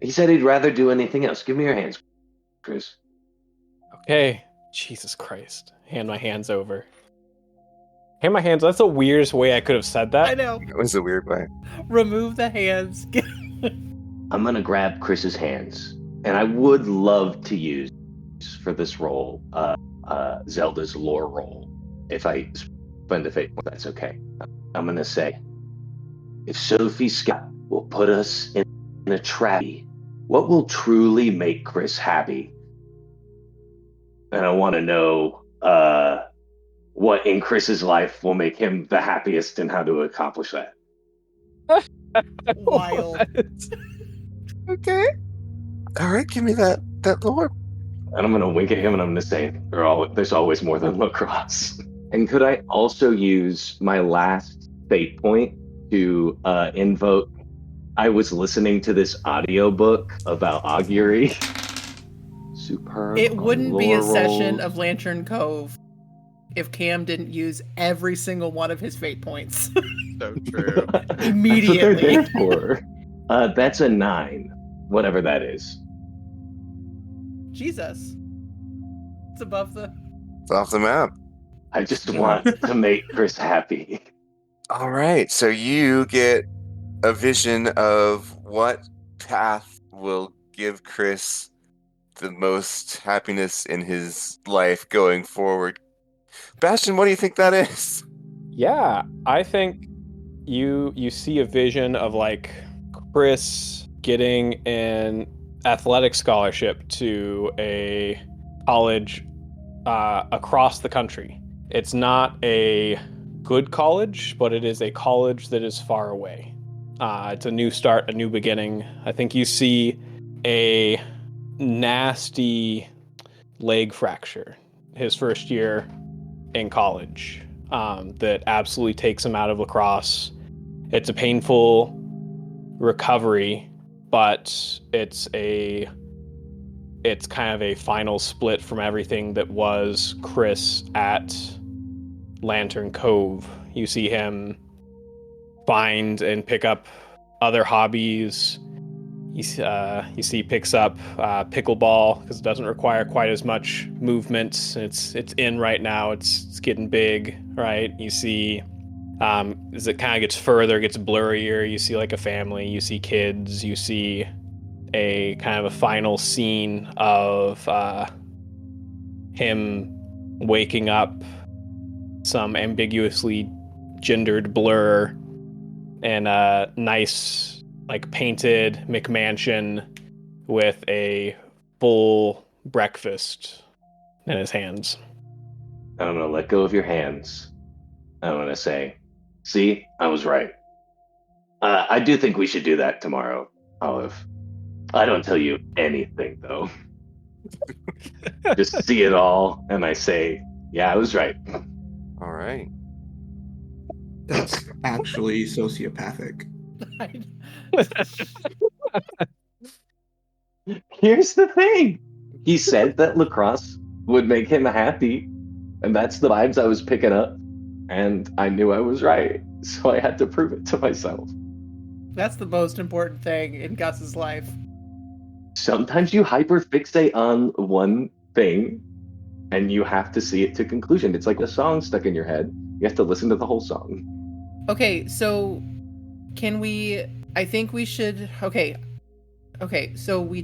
He said he'd rather do anything else. Give me your hands, Chris. Okay. Jesus Christ. Hand my hands over. Hand my hands. That's the weirdest way I could have said that. I know. It was a weird way. Remove the hands. I'm going to grab Chris's hands, and I would love to use for this role Zelda's lore role. If I spend a fate, that's okay. I'm going to say, if Sophie Scott will put us in a trap, what will truly make Chris happy? And I want to know what in Chris's life will make him the happiest and how to accomplish that. Wild. Okay. All right, give me that lore. And I'm going to wink at him and I'm going to say, there's always more than lacrosse. And could I also use my last fate point to invoke? I was listening to this audiobook about augury. Superb. It wouldn't be a lore session rolls. of Lantern Cove if Cam didn't use every single one of his fate points. So true. Immediately. That's what they're there for. That's a 9, whatever that is. Jesus. It's above the... It's off the map. I just want to make Chris happy. All right, so you get a vision of what path will give Chris the most happiness in his life going forward. Bastion, what do you think that is? Yeah, I think you see a vision of, like, Chris getting an athletic scholarship to a college across the country. It's not a good college, but it is a college that is far away. It's a new start, a new beginning. I think you see a nasty leg fracture his first year in college that absolutely takes him out of lacrosse. It's a painful recovery, but it's kind of a final split from everything that was Chris at Lantern Cove. You see him find and pick up other hobbies. You see he picks up pickleball because it doesn't require quite as much movement. It's in right now. It's getting big, right? You see as it kind of gets further, gets blurrier. You see like a family. You see kids. You see a kind of a final scene of him waking up, some ambiguously gendered blur, and a nice, like, painted McMansion with a full breakfast in his hands. I'm gonna let go of your hands. I'm gonna say, see, I was right. I do think we should do that tomorrow, Olive. I don't tell you anything, though. Just see it all, and I say, yeah, I was right. All right. That's actually sociopathic. Here's the thing. He said that lacrosse would make him happy, and that's the vibes I was picking up, and I knew I was right, so I had to prove it to myself. That's the most important thing in Gus's life. Sometimes you hyperfixate on one thing, and you have to see it to conclusion. It's like a song stuck in your head. You have to listen to the whole song. Okay, so can we... I think we should... Okay, so we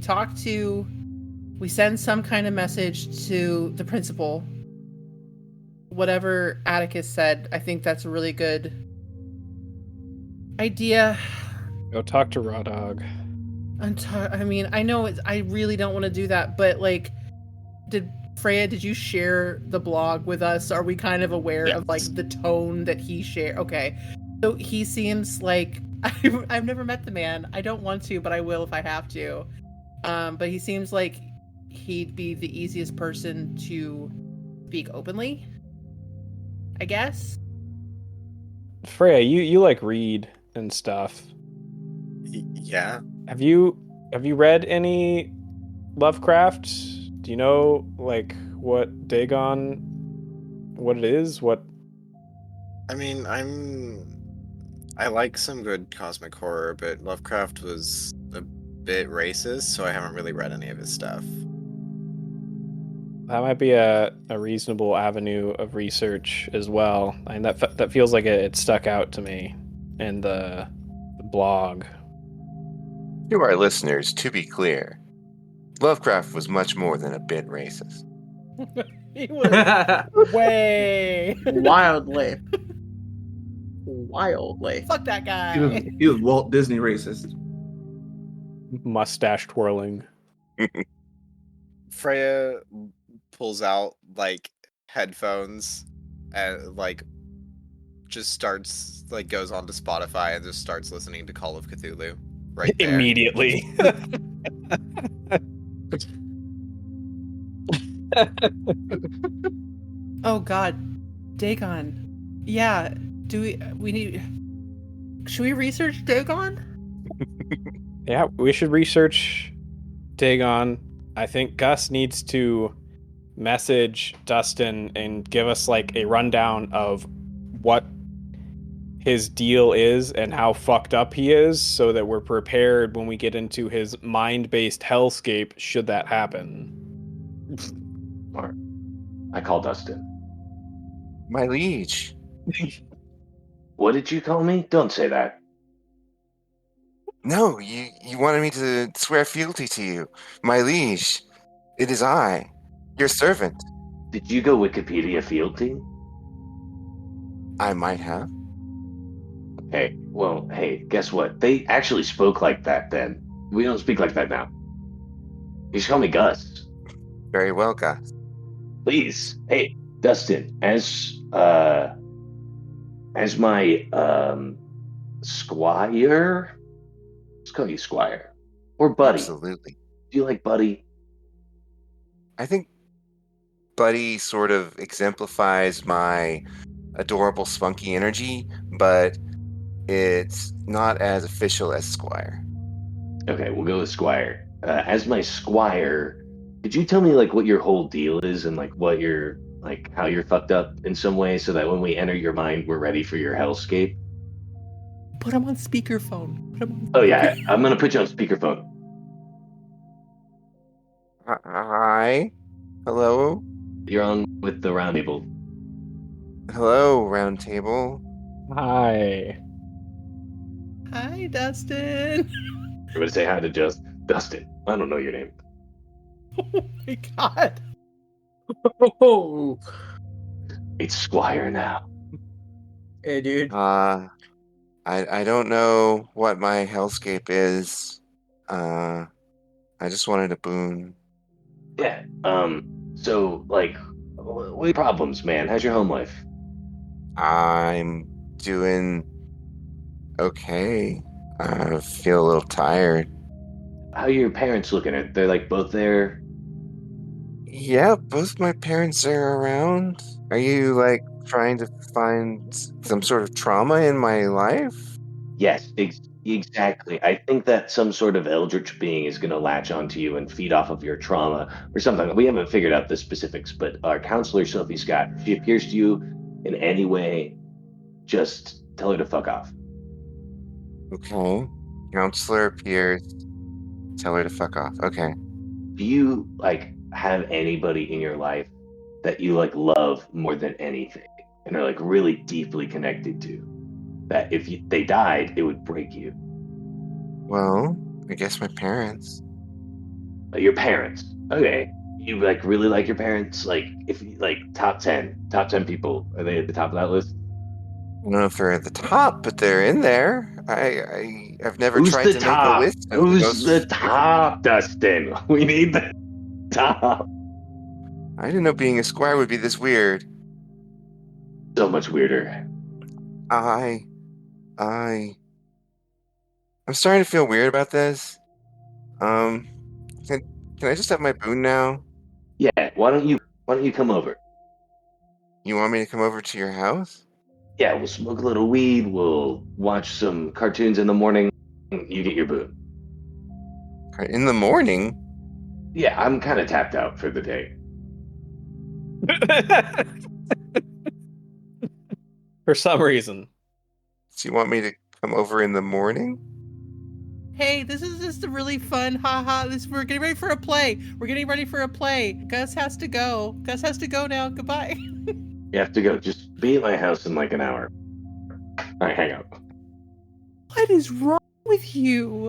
send some kind of message to the principal. Whatever Atticus said, I think that's a really good idea. Go talk to Raw Dog. I mean, I know I really don't want to do that, but like, Freya, did you share the blog with us? Are we kind of aware of like the tone that he shared? Okay, so he seems like I've never met the man. I don't want to, but I will if I have to. But he seems like he'd be the easiest person to speak openly, I guess. Freya, you like read and stuff. Yeah. Have you read any Lovecraft? Do you know like what Dagon, what it is? What? I mean, I like some good cosmic horror, but Lovecraft was a bit racist, so I haven't really read any of his stuff. That might be a reasonable avenue of research as well. And that feels like it stuck out to me in the blog. To our listeners, to be clear, Lovecraft was much more than a bit racist. He was way Wildly. fuck that guy. He was Walt Disney racist. Mustache twirling. Freya pulls out like headphones and like just starts like goes onto Spotify and just starts listening to Call of Cthulhu right there. Immediately. Oh god, Dagon. Yeah, we need... Should we research Dagon? Yeah, we should research Dagon. I think Gus needs to message Dustin and give us like a rundown of what his deal is and how fucked up he is so that we're prepared when we get into his mind-based hellscape should that happen. Or I call Dustin. My liege. What did you call me? Don't say that. No, you wanted me to swear fealty to you. My liege, it is I, your servant. Did you go Wikipedia fealty? I might have. Hey, well, hey, guess what? They actually spoke like that then. We don't speak like that now. You should call me Gus. Very well, Gus. Please. Hey, Dustin, as my squire, let's call you squire. Or buddy. Absolutely. Do you like buddy? I think Buddy sort of exemplifies my adorable spunky energy, but it's not as official as Squire. Okay, we'll go with squire. As my squire, could you tell me like what your whole deal is and like what your like how you're fucked up in some way, so that when we enter your mind, we're ready for your hellscape? Put him on speakerphone. Put him on Oh yeah, I'm gonna put you on speakerphone. Hi. Hello. You're on with the roundtable. Hello, round table. Hi. Hi, Dustin. Everybody say hi to just Dustin. I don't know your name. Oh my god. Oh, It's Squire now. hey, dude. I don't know what my hellscape is. I just wanted a boon. Yeah. So like, what are your problems, man? How's your home life? I'm doing okay. I feel a little tired. How are your parents looking at? They're like both there. Yeah, both my parents are around. Are you like trying to find some sort of trauma in my life? Yes, exactly. I think that some sort of eldritch being is going to latch onto you and feed off of your trauma or something. We haven't figured out the specifics, but our counselor, Sophie Scott, if she appears to you in any way, just tell her to fuck off. Okay. Counselor appears. Tell her to fuck off. Okay. Do you like have anybody in your life that you like love more than anything and are like really deeply connected to? That if they died, it would break you. Well, I guess my parents. Your parents. Okay. You like really like your parents? Like if like top 10 people, are they at the top of that list? I don't know if they're at the top, but they're in there. I've never Who's tried the to make a top? list of the Who's the most. top, Dustin? We need the top. I didn't know being a squire would be this weird. So much weirder. I, I, I'm starting to feel weird about this. Um, can can I just have my boon now? Yeah, why don't you come over? You want me to come over to your house? Yeah, we'll smoke a little weed, we'll watch some cartoons in the morning, you get your boon. In the morning? Yeah, I'm kind of tapped out for the day. For some reason. Do you want me to come over in the morning? Hey, this is just a really fun, haha. We're getting ready for a play. We're getting ready for a play. Gus has to go. Gus has to go now. Goodbye. You have to go. Just be at my house in like an hour. All right, hang out. What is wrong with you?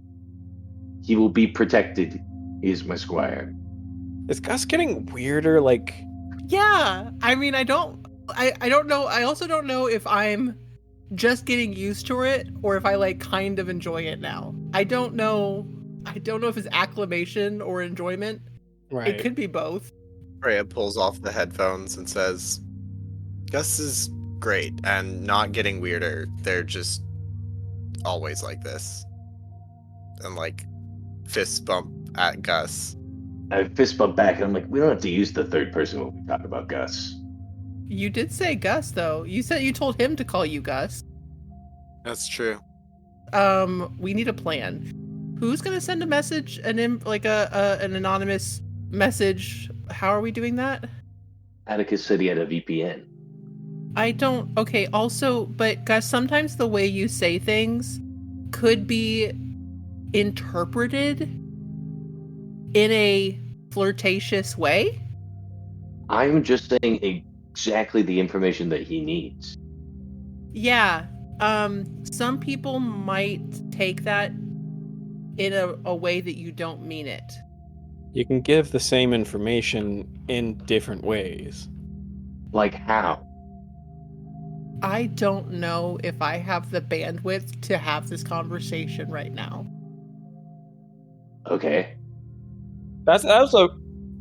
He will be protected. He is my squire. Is Gus getting weirder? Like, Yeah. I mean, I don't know. I also don't know if I'm just getting used to it or if I like kind of enjoy it now. I don't know if it's acclamation or enjoyment. right. It could be both. Freya pulls off the headphones and says, Gus is great and not getting weirder. They're just always like this. And like fist bump at Gus. I fist bump back and I'm like, we don't have to use the third person when we talk about Gus. You did say Gus though. You said you told him to call you Gus. That's true. We need a plan. Who's gonna send a message, an anonymous message? How are we doing that? Atticus said he had a VPN. I don't. Okay. Also, but Gus, sometimes the way you say things could be interpreted in a flirtatious way. I'm just saying exactly the information that he needs. Yeah. Some people might take that in a way that you don't mean it. You can give the same information in different ways. Like how? I don't know if I have the bandwidth to have this conversation right now. Okay. That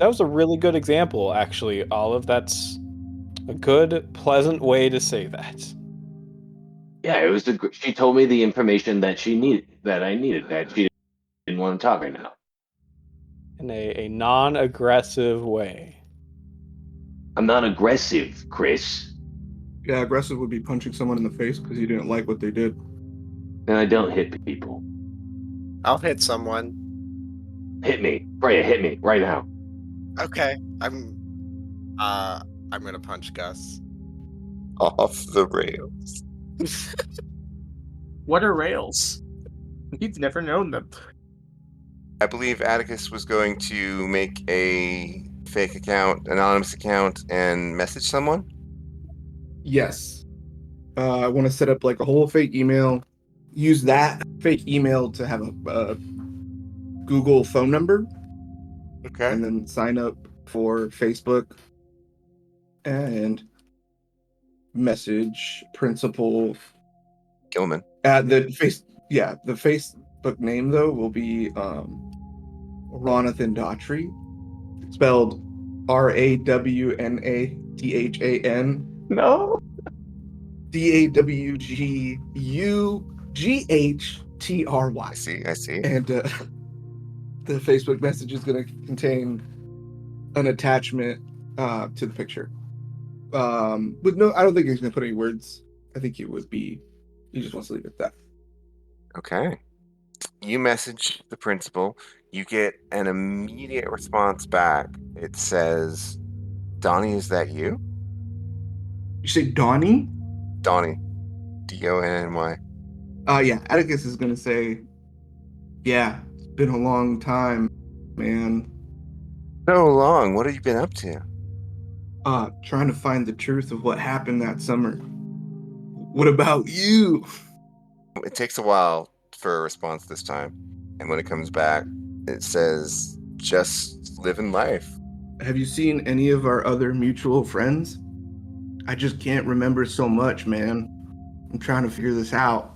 was a really good example, actually, Olive. That's a good, pleasant way to say that. Yeah, it was she told me the information that she needed, that I needed, that she didn't want to talk right now. In a non-aggressive way. I'm not aggressive, Chris. Yeah, aggressive would be punching someone in the face because you didn't like what they did. And I don't hit people. I'll hit someone. Hit me. Freya, hit me right now. Okay. I'm I'm gonna punch Gus. Off the rails. What are rails? He's never known them. I believe Atticus was going to make a fake account, anonymous account, and message someone. Yes. I want to set up like a whole fake email. Use that fake email to have a Google phone number, Okay. and then sign up for Facebook and message Principal Gilman. the Facebook name though will be Ronathan Daughtry, spelled Rawnathan No. DAWGUGHTRY. I see. And the Facebook message is going to contain an attachment to the picture. But no, I don't think he's going to put any words. I think it would be, he just wants to leave it at that. Okay. You message the principal. You get an immediate response back. It says, Donnie, is that you? You say Donnie? Donnie. Donny. Yeah, Atticus is going to say, yeah, it's been a long time, man. So long. What have you been up to? Trying to find the truth of what happened that summer. What about you? It takes a while for a response this time. And when it comes back, it says, just living life. Have you seen any of our other mutual friends? I just can't remember so much, man. I'm trying to figure this out.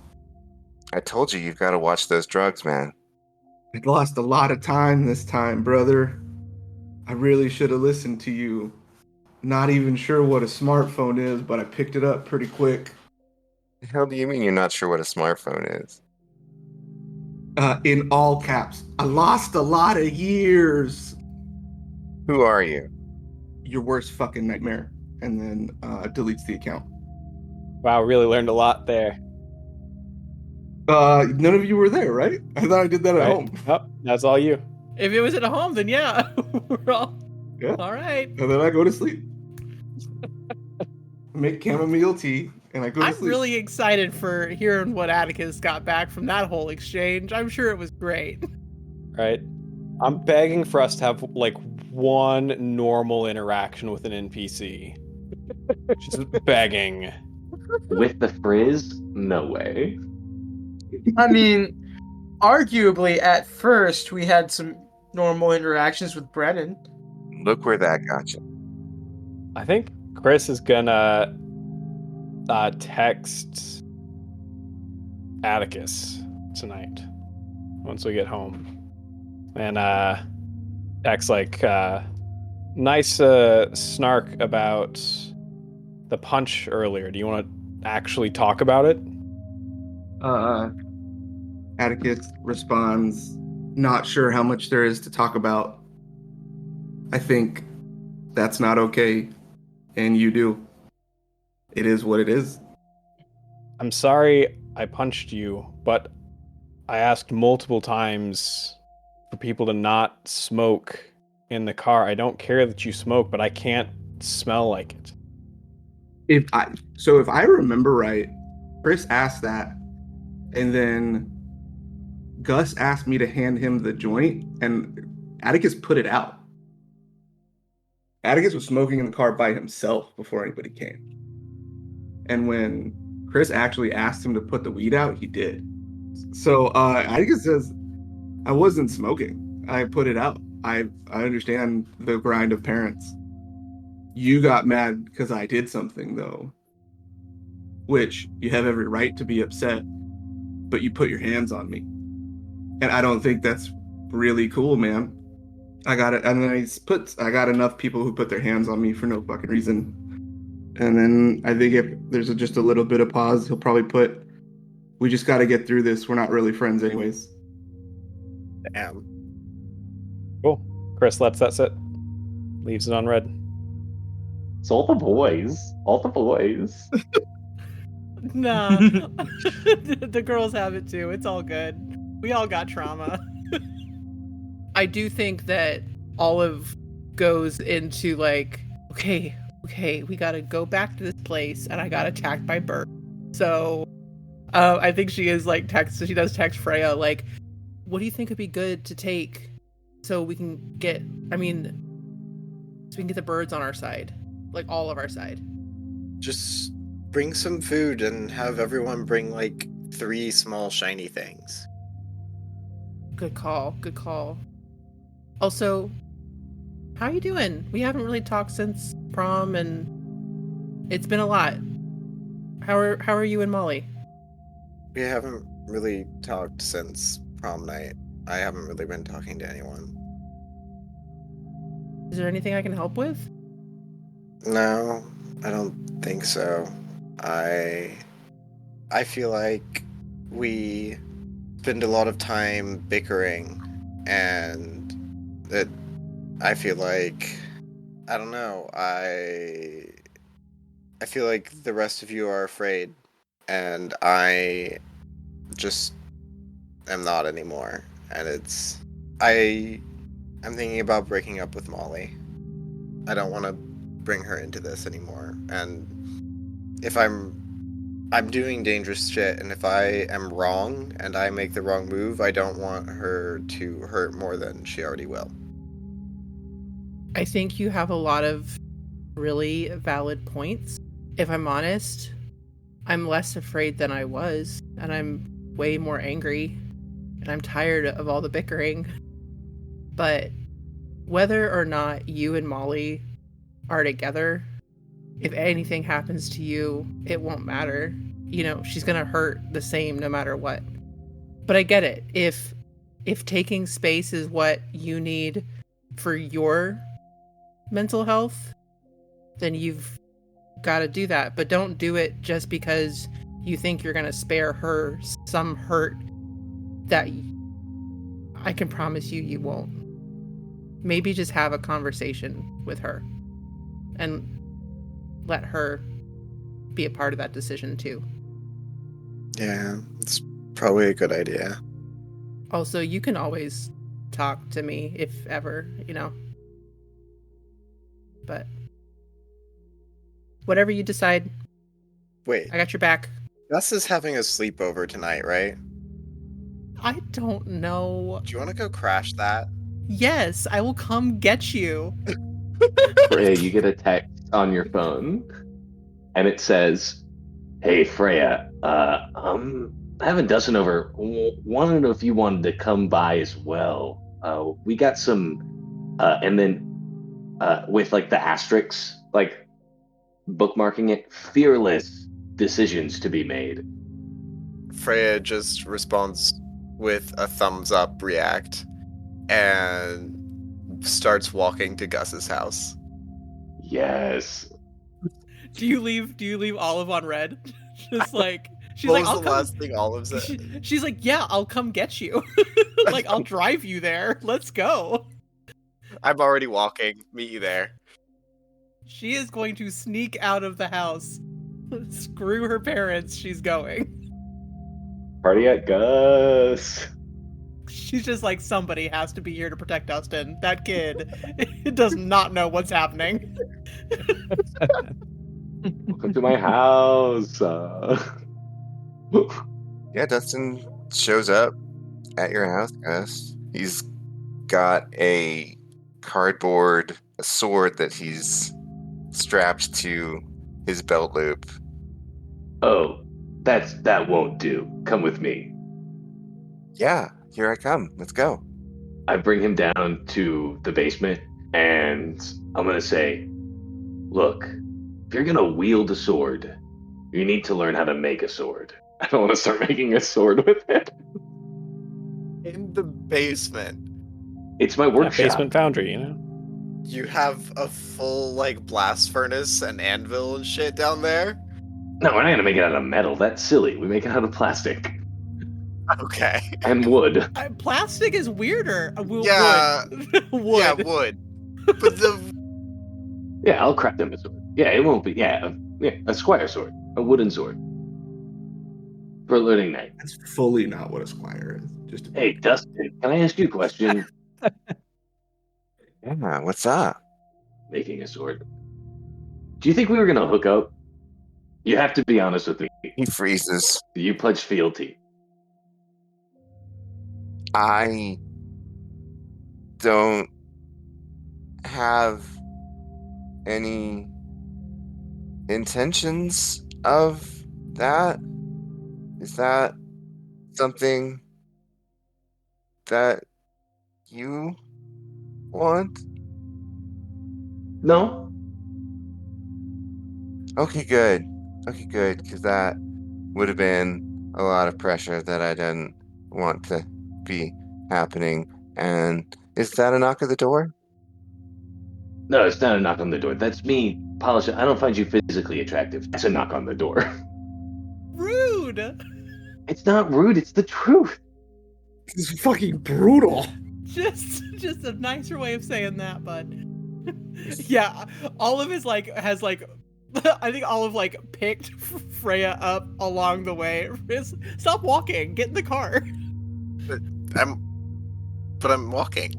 I told you, you've got to watch those drugs, man. I lost a lot of time this time, brother. I really should have listened to you. Not even sure what a smartphone is, but I picked it up pretty quick. The hell do you mean you're not sure what a smartphone is? In all caps. I lost a lot of years. Who are you? Your worst fucking nightmare. And then deletes the account. Wow, really learned a lot there. None of you were there, right? I thought I did that at home. Yep, that's all you. If it was at home, then yeah, we're all Yeah. all right. And then I go to sleep. Make chamomile tea, and I go to I'm sleep. really excited for hearing what Atticus got back from that whole exchange. I'm sure it was great. Right? I'm begging for us to have like one normal interaction with an NPC. Just begging. With the frizz? No way. I mean, arguably at first we had some normal interactions with Brennan. Look where that got you. I think Chris is gonna text Atticus tonight once we get home. And text like nice snark about the punch earlier. Do you want to actually talk about it? Atticus responds, not sure how much there is to talk about. I think that's not okay, and you do. It is what it is. I'm sorry I punched you, but I asked multiple times for people to not smoke in the car. I don't care that you smoke, but I can't smell like it. If I remember right, Chris asked that, and then Gus asked me to hand him the joint, and Atticus put it out. Atticus was smoking in the car by himself before anybody came. And when Chris actually asked him to put the weed out, he did. So Atticus says, I wasn't smoking. I put it out. I understand the grind of parents. You got mad because I did something, though. Which you have every right to be upset, but you put your hands on me. And I don't think that's really cool, man. I got it. And then I got enough people who put their hands on me for no fucking reason. And then I think if there's just a little bit of pause, he'll probably put, we just got to get through this. We're not really friends anyways. Damn. Cool. Chris lets that sit. Leaves it on red. It's all the boys. All the boys. Nah, the girls have it too. It's all good. We all got trauma. I do think that Olive goes into like, okay, okay, we gotta go back to this place, and I got attacked by birds. So, I think she is like she does text Freya, like, what do you think would be good to take so we can get, so we can get the birds on our side, like all of our side. Just bring some food and have everyone bring like 3 small shiny things. Good call. Good call. Also, how are you doing? We haven't really talked since prom, and it's been a lot. How are you and Molly? We haven't really talked since prom night. I haven't really been talking to anyone. Is there anything I can help with? No, I don't think so. I feel like we spend a lot of time bickering, and that I feel like, I don't know, I feel like the rest of you are afraid, and I just am not anymore. And I'm thinking about breaking up with Molly. I don't want to bring her into this anymore. And if I'm doing dangerous shit, and if I am wrong and I make the wrong move, I don't want her to hurt more than she already will. I think you have a lot of really valid points. If I'm honest, I'm less afraid than I was, and I'm way more angry, and I'm tired of all the bickering. But whether or not you and Molly are together, if anything happens to you, it won't matter. You know, she's gonna hurt the same no matter what. But I get it. If taking space is what you need for your mental health, then you've got to do that. But don't do it just because you think you're gonna spare her some hurt that I can promise you won't. Maybe just have a conversation with her and let her be a part of that decision too. Yeah, it's probably a good idea. Also, you can always talk to me if ever, you know. But whatever you decide, Wait, I got your back. Gus is having a sleepover tonight, right? I don't know. Do you want to go crash that? Yes, I will come get you. Freya, you get a text on your phone, and it says, "Hey Freya, I have a dozen over. Want to know if you wanted to come by as well. We got some, and then with like the asterisks, like bookmarking it, fearless decisions to be made." Freya just responds with a thumbs up react and starts walking to Gus's house. Yes. Do you leave Olive on red? Just like she's What like, was I'll the come. last thing Olive said? She's like, yeah, I'll come get you. Like, I'll drive you there. Let's go. I'm already walking. Meet you there. She is going to sneak out of the house. Screw her parents. She's going. Party at Gus. She's just like, somebody has to be here to protect Dustin. That kid does not know what's happening. Welcome to my house. Yeah, Dustin shows up at your house, Gus. He's got a sword that he's strapped to his belt loop. Oh, that won't do. Come with me. Yeah, here I come. Let's go. I bring him down to the basement, and I'm gonna say, look, if you're gonna wield a sword, you need to learn how to make a sword. I don't want to start making a sword with it. In the basement, It's my workshop. Basement foundry, you know? you have a full like blast furnace and anvil and shit down there? No, we're not gonna make it out of metal. That's silly. We make it out of plastic Okay. and wood. Plastic is weirder. Yeah. Wood. Wood. Yeah, wood. But the Yeah, I'll craft him a sword. Yeah, it won't be. Yeah, a squire sword, a wooden sword for learning night. That's fully not what a squire is. Just Hey, Dustin, can I ask you a question? Yeah, what's up? Making a sword. Do you think we were gonna hook up? You have to be honest with me. He freezes. You pledged fealty. I don't have any intentions of that. Is that something that you want? No? Okay, good. Okay, good, because that would have been a lot of pressure that I didn't want to be happening. And is that a knock at the door? No, it's not a knock on the door. That's me polishing. I don't find you physically attractive. That's a knock on the door. Rude. It's not rude, it's the truth. This is fucking brutal. Just a nicer way of saying that, bud. Yeah, Olive is has I think Olive picked Freya up along the way. Stop walking. Get in the car. I'm walking.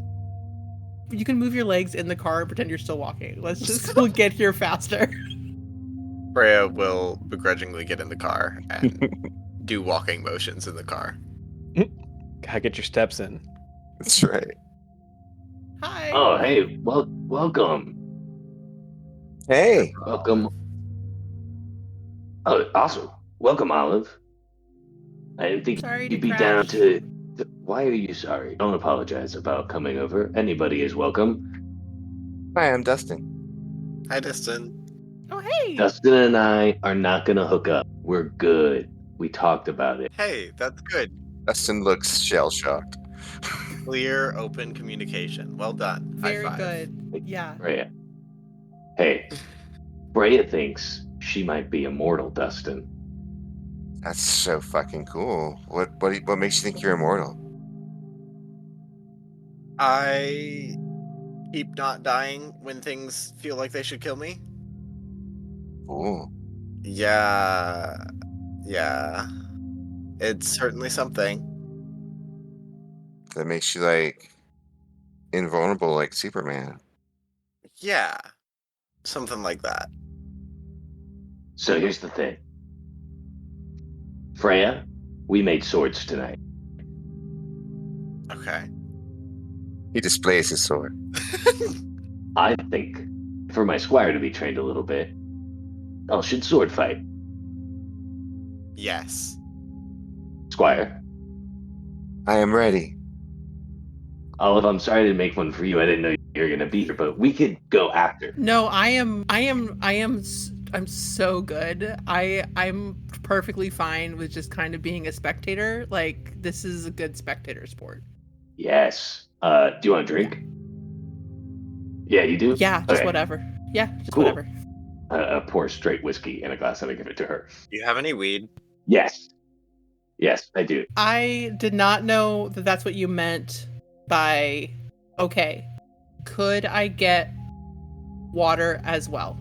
You can move your legs in the car and pretend you're still walking. We'll get here faster. Freya will begrudgingly get in the car and do walking motions in the car. Gotta get your steps in. That's right. Hi. Oh, hey, welcome. Hey. Welcome. Oh, awesome. Welcome, Olive. I didn't think Sorry you'd to be crash. down to... Why are you sorry? Don't apologize about coming over. Anybody is welcome. Hi, I'm Dustin. Hi, Dustin. Oh, hey. Dustin and I are not gonna hook up. We're good. We talked about it. Hey, that's good. Dustin looks shell-shocked. Clear, open communication. Well done. Very High five. good. Yeah. Freya. Hey, Freya thinks she might be immortal, Dustin. That's so fucking cool. What makes you think you're immortal? I keep not dying when things feel like they should kill me. Cool. Yeah. It's certainly something. That makes you invulnerable like Superman. Yeah. Something like that. So here's the thing. Freya, we made swords tonight. Okay. He displays his sword. I think for my squire to be trained a little bit, I should sword fight. Yes. Squire, I am ready. Olive, I'm sorry to make one for you. I didn't know you were gonna be here, but we could go after. No, I'm so good. I'm perfectly fine with just kind of being a spectator. This is a good spectator sport. Yes. Do you want a drink? Yeah, you do? Yeah, just Okay. whatever. Yeah, just Cool. whatever. Pour straight whiskey in a glass and I give it to her. Do you have any weed? Yes. Yes, I do. I did not know that that's what you meant by, okay, could I get water as well?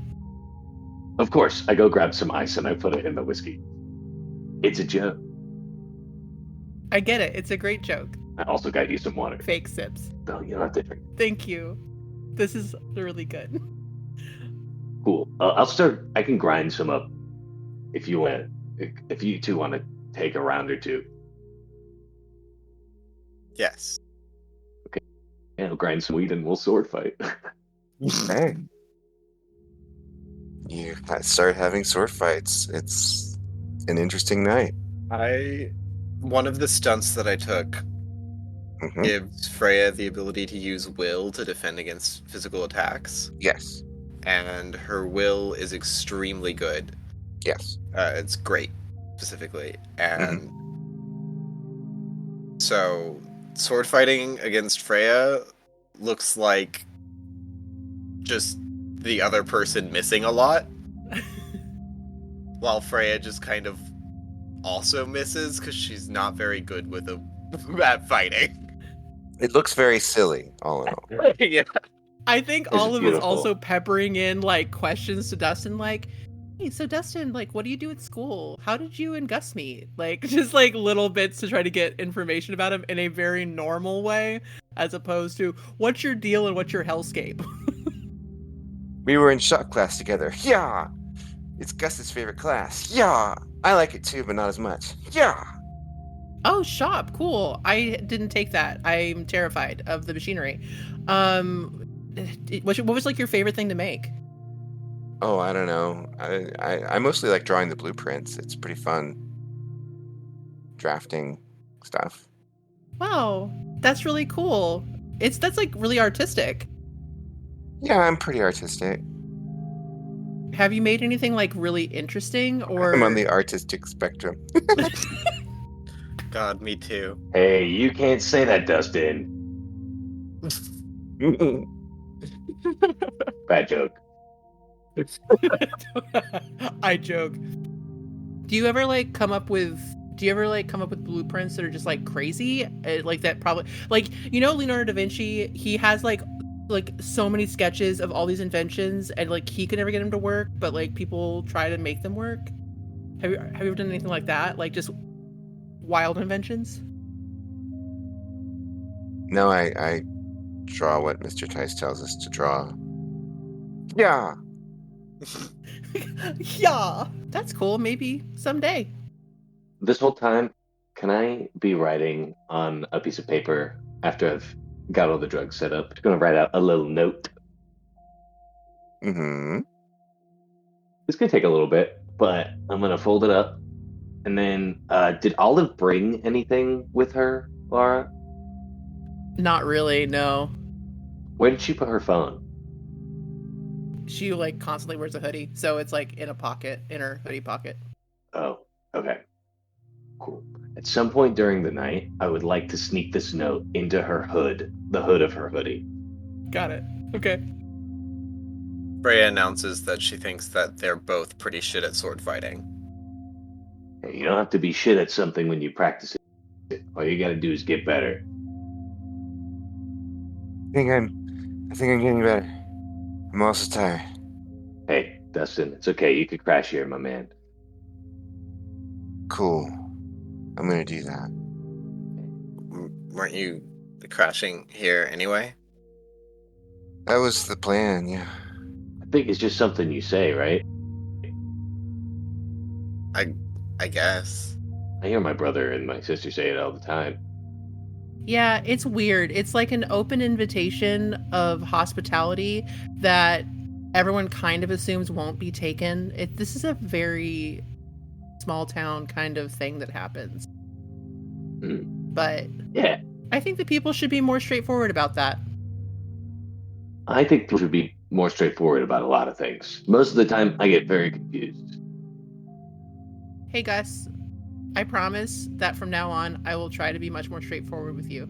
Of course, I go grab some ice and I put it in the whiskey. It's a joke. I get it. It's a great joke. I also got you some water. Fake sips. No, you don't have to drink. Thank you. This is really good. Cool. I'll start. I can grind some up if you want. If you two want to take a round or two. Yes. Yeah, I'll grind some weed and we'll sword fight. Okay. You start having sword fights. It's an interesting night. One of the stunts that I took Mhm. gives Freya the ability to use will to defend against physical attacks, Yes. and her will is extremely good. Yes. It's great, specifically, and so sword fighting against Freya looks like just the other person missing a lot, while Freya just kind of also misses because she's not very good with at fighting. It looks very silly, all in all. Yeah. I think This is Olive was beautiful. also peppering in questions to Dustin, hey, so Dustin, what do you do at school? How did you and Gus meet? Just little bits to try to get information about him in a very normal way, as opposed to what's your deal and what's your hellscape. We were in shop class together. Yeah. It's Gus's favorite class. Yeah. I like it too, but not as much. Yeah. Oh, shop, cool. I didn't take that. I'm terrified of the machinery. What was like your favorite thing to make? Oh, I don't know. I mostly like drawing the blueprints. It's pretty fun. Drafting stuff. Wow, that's really cool. That's like really artistic. Yeah, I'm pretty artistic. Have you made anything like really interesting or I'm on the artistic spectrum. God, me too. Hey, you can't say that, Dustin. Bad joke. I joke. Do you ever like come up with blueprints that are just like crazy? Like that probably like Leonardo da Vinci, he has like so many sketches of all these inventions and like he could never get them to work, but like people try to make them work. Have you ever done anything like that? Like just wild inventions? No, I draw what Mr. Tice tells us to draw. Yeah. Yeah. That's cool. Maybe someday. This whole time, can I be writing on a piece of paper after I've got all the drugs set up? I'm going to write out a little note. Mm-hmm. It's going to take a little bit, but I'm going to fold it up. And then, did Olive bring anything with her, Laura? Not really, no. Where did she put her phone? She like constantly wears a hoodie, so it's like in her hoodie pocket. Oh, okay. Cool. At some point during the night, I would like to sneak this note into her hood, the hood of her hoodie. Got it. Okay. Freya announces that she thinks that they're both pretty shit at sword fighting. Hey, you don't have to be shit at something when you practice it. All you gotta do is get better. I think I'm getting better. I'm also tired. Hey, Dustin, it's okay. You could crash here, my man. Cool. I'm gonna do that. Weren't you crashing here anyway? That was the plan, yeah. I think it's just something you say, right? I guess. I hear my brother and my sister say it all the time. Yeah, it's weird. It's like an open invitation of hospitality that everyone kind of assumes won't be taken. This is a very small town kind of thing that happens. But Yeah, I think that people should be more straightforward about that. I think people should be more straightforward about a lot of things. Most of the time, I get very confused. Hey Gus, I promise that from now on, I will try to be much more straightforward with you.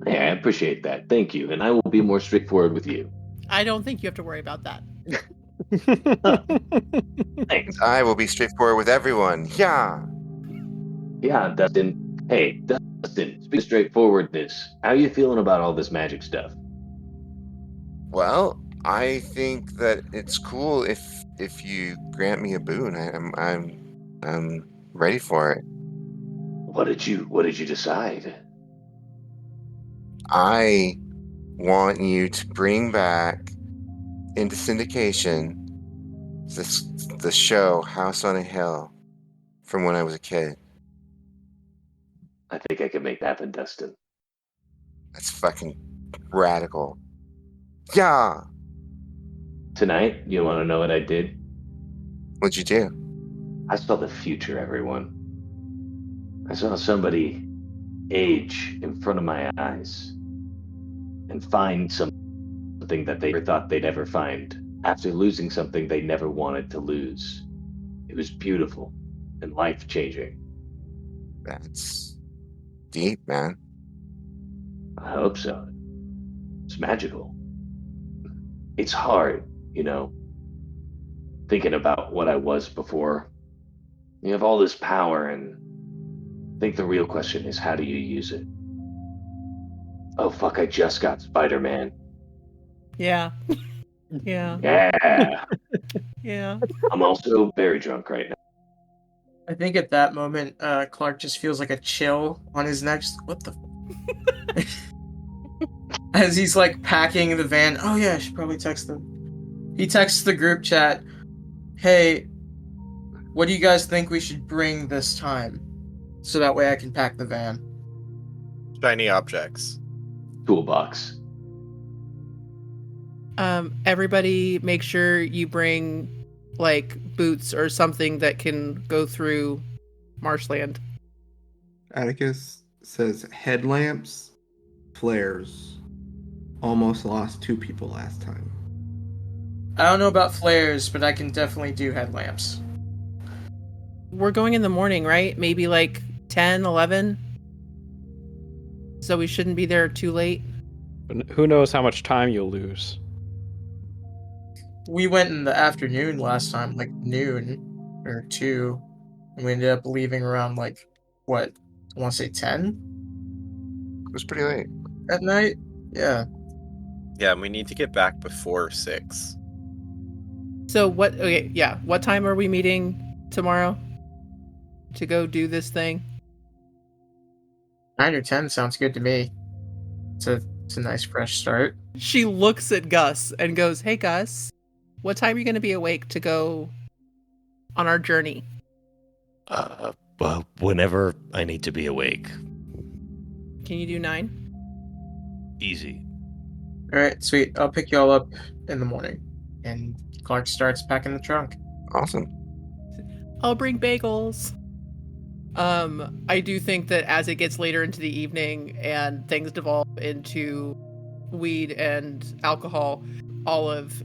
Hey, I appreciate that. Thank you. And I will be more straightforward with you. I don't think you have to worry about that. Thanks. I will be straightforward with everyone. Yeah. Yeah, Dustin. Hey, Dustin, speak of straightforwardness. How are you feeling about all this magic stuff? Well, I think that it's cool if you grant me a boon. I'm ready for it. What did you decide? I want you to bring back into syndication the show House on a Hill from when I was a kid. I think I can make that happen, Dustin. That's fucking radical. Yeah. Tonight, you want to know what I did? What'd you do? I saw the future, everyone. I saw somebody age in front of my eyes and find something that they never thought they'd ever find after losing something they never wanted to lose. It was beautiful and life-changing. That's deep, man. I hope so. It's magical. It's hard, thinking about what I was before. You have all this power, and I think the real question is, how do you use it? Oh, fuck, I just got Spider-Man. Yeah. Yeah. Yeah. Yeah. I'm also very drunk right now. I think at that moment, Clark just feels like a chill on his neck. Just, what the? As he's like packing the van. Oh yeah, I should probably text them. He texts the group chat, "Hey, what do you guys think we should bring this time? So that way I can pack the van." Shiny objects. Toolbox. Everybody make sure you bring like boots or something that can go through marshland. Atticus says headlamps, flares. Almost lost 2 people last time. I don't know about flares, but I can definitely do headlamps. We're going in the morning, right? Maybe like 10, 11? So we shouldn't be there too late. But who knows how much time you'll lose? We went in the afternoon last time, like noon or 2, and we ended up leaving around like, what, I want to say 10 It was pretty late. at night? Yeah. Yeah, and we need to get back before 6. So what? Okay, yeah. What time are we meeting tomorrow to go do this thing? 9 or 10 sounds good to me. It's a nice fresh start. She looks at Gus and goes, "Hey Gus, what time are you going to be awake to go on our journey?" Well, whenever I need to be awake. Can you do 9? Easy. All right, sweet. I'll pick you all up in the morning. And Clark starts packing the trunk. Awesome. I'll bring bagels. I do think that as it gets later into the evening and things devolve into weed and alcohol, Olive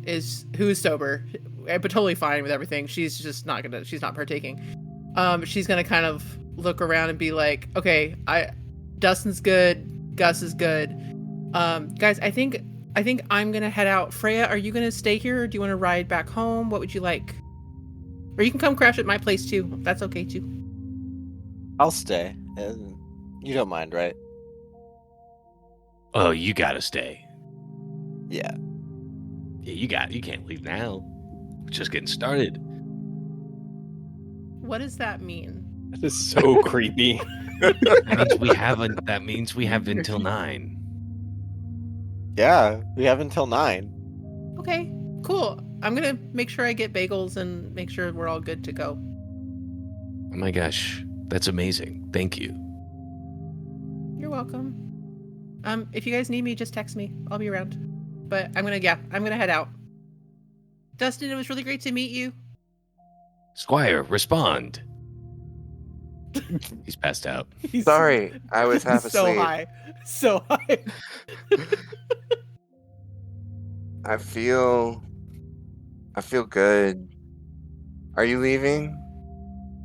who's sober, but totally fine with everything. She's not partaking. She's gonna kind of look around and be like, okay, Dustin's good, Gus is good. Guys, I think I'm gonna head out. Freya, are you gonna stay here or do you want to ride back home? What would you like? Or you can come crash at my place too. That's okay too. I'll stay. And you don't mind, right? Oh, you gotta stay. Yeah. Yeah, you can't leave now. We're just getting started. What does that mean? That is so creepy. That means we have until 9. Yeah, we have until 9. Okay, cool. I'm gonna make sure I get bagels and make sure we're all good to go. Oh my gosh, that's amazing. Thank you. You're welcome. If you guys need me, just text me. I'll be around. But I'm gonna head out. Dustin, it was really great to meet you. Squire, respond. He's passed out. Sorry, I was half so asleep. high. So high. I feel good. Are you leaving?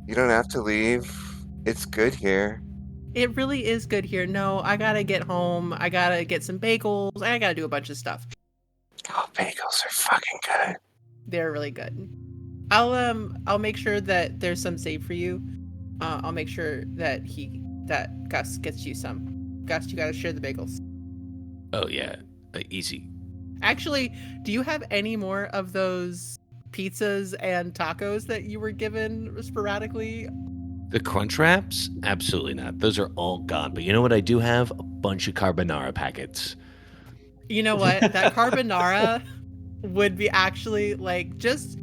You don't have to leave. It's good here. It really is good here. No, I gotta get home. I gotta get some bagels. I gotta do a bunch of stuff. Oh, bagels are fucking good. They're really good. I'll make sure that there's some saved for you. I'll make sure that Gus gets you some. Gus, you gotta share the bagels. Oh yeah, easy. Actually, do you have any more of those pizzas and tacos that you were given sporadically? The crunch wraps? Absolutely not. Those are all gone. But you know what I do have? A bunch of carbonara packets. You know what? That carbonara would be actually like just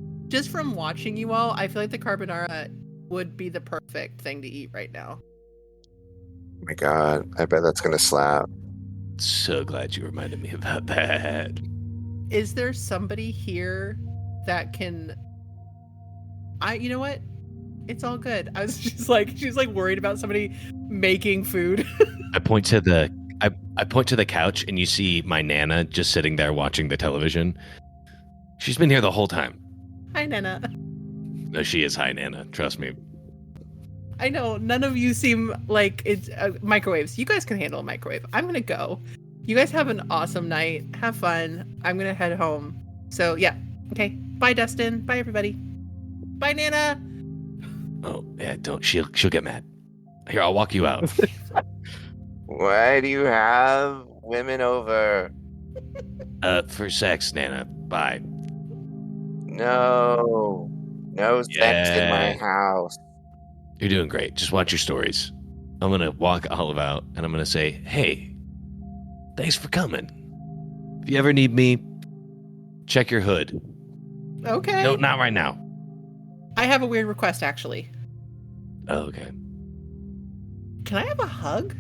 from watching you all, I feel like the carbonara would be the perfect thing to eat right now. Oh my god, I bet that's gonna slap. So glad you reminded me about that. Is there somebody here that can... you know what? It's all good. I was just like, she was like worried about somebody making food. I point to the couch and you see my Nana just sitting there watching the television. She's been here the whole time. Hi, Nana. No, she is hi, Nana. Trust me. I know, none of you seem like it's microwaves. You guys can handle a microwave. I'm gonna go. You guys have an awesome night. Have fun. I'm gonna head home. So yeah, okay. Bye, Dustin. Bye, everybody. Bye, Nana. Oh yeah, don't. She'll get mad. Here, I'll walk you out. Why do you have women over? For sex, Nana. Bye. No sex in my house. You're doing great. Just watch your stories. I'm gonna walk Olive out and I'm gonna say, hey, thanks for coming. If you ever need me, check your hood. Okay. No, not right now. I have a weird request, actually. Oh, okay. Can I have a hug?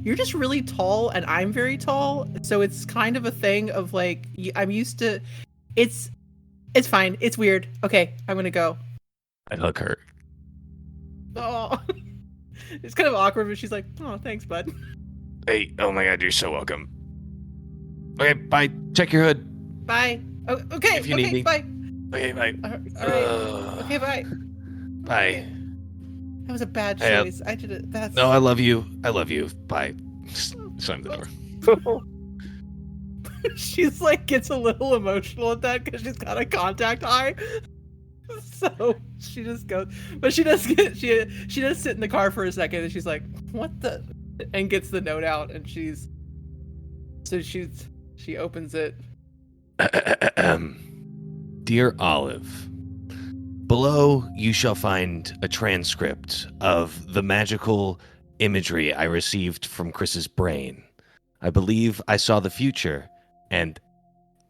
You're just really tall, and I'm very tall, so it's kind of a thing of like I'm used to. It's fine. It's weird. Okay, I'm gonna go. I hug her. Oh, it's kind of awkward, but she's like, "Oh, thanks, bud." Hey, oh my god, you're so welcome. Okay, bye. Check your hood. Bye. Oh, okay. If you need me. Bye. Okay, bye. All right. Okay, bye. Bye. Okay. That was a bad Hey, choice. I did it. That's No, I love you. I love you. Bye. Slam the door. She's like gets a little emotional at that because she's got a contact eye. So she just goes, but she does sit in the car for a second and she's like, "What the?" and gets the note out and she opens it. Dear Olive, below you shall find a transcript of the magical imagery I received from Chris's brain. I believe I saw the future, and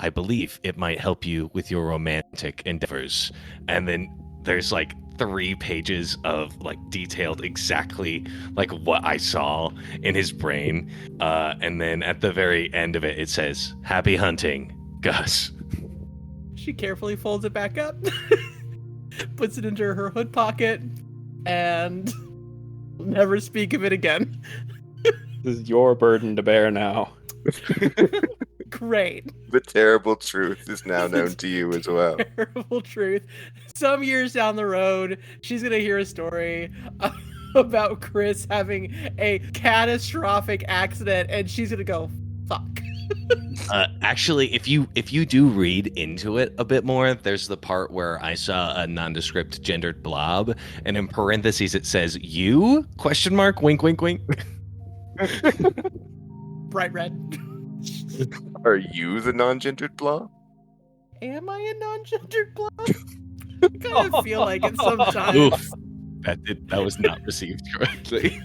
I believe it might help you with your romantic endeavors. And then there's like 3 pages of like detailed exactly like what I saw in his brain. And then at the very end of it, it says, "Happy hunting, Gus." She carefully folds it back up, puts it into her hood pocket, and will never speak of it again. This is your burden to bear now. Great. The terrible truth is now known to you as well. Terrible truth. Some years down the road, she's gonna hear a story about Chris having a catastrophic accident, and she's gonna go, "Fuck." Actually, if you do read into it a bit more, there's the part where I saw a nondescript gendered blob, and in parentheses it says "you?" ? Wink, wink, wink. Bright red. Are you the non-gendered blob? Am I a non-gendered blob? I kind of feel like it sometimes. Oof. That was not received correctly.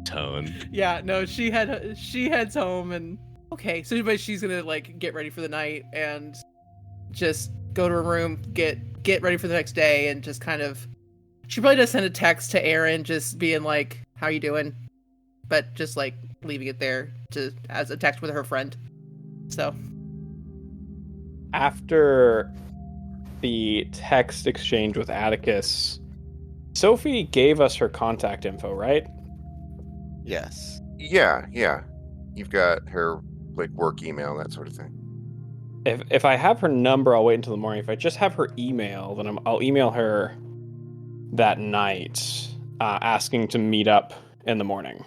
Tone. Yeah, no, she heads home and okay, so but she's gonna like get ready for the night and just go to her room, get ready for the next day, and just kind of she probably does send a text to Aaron just being like, "How you doing?" But just like leaving it there as a text with her friend. So After the text exchange with Atticus, Sophie gave us her contact info, right? Yes. Yeah. You've got her like work email, that sort of thing. If I have her number, I'll wait until the morning. If I just have her email, then I'll email her that night, asking to meet up in the morning.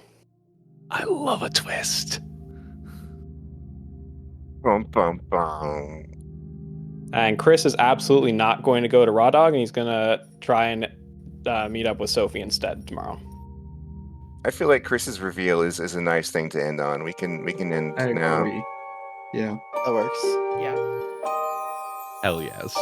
I love a twist. Bum, bum, bum. And Chris is absolutely not going to go to Raw Dog, and he's going to try and meet up with Sophie instead tomorrow. I feel like Chris's reveal is a nice thing to end on. We can end I now. agree. Yeah. That works. yeah. Hell yes.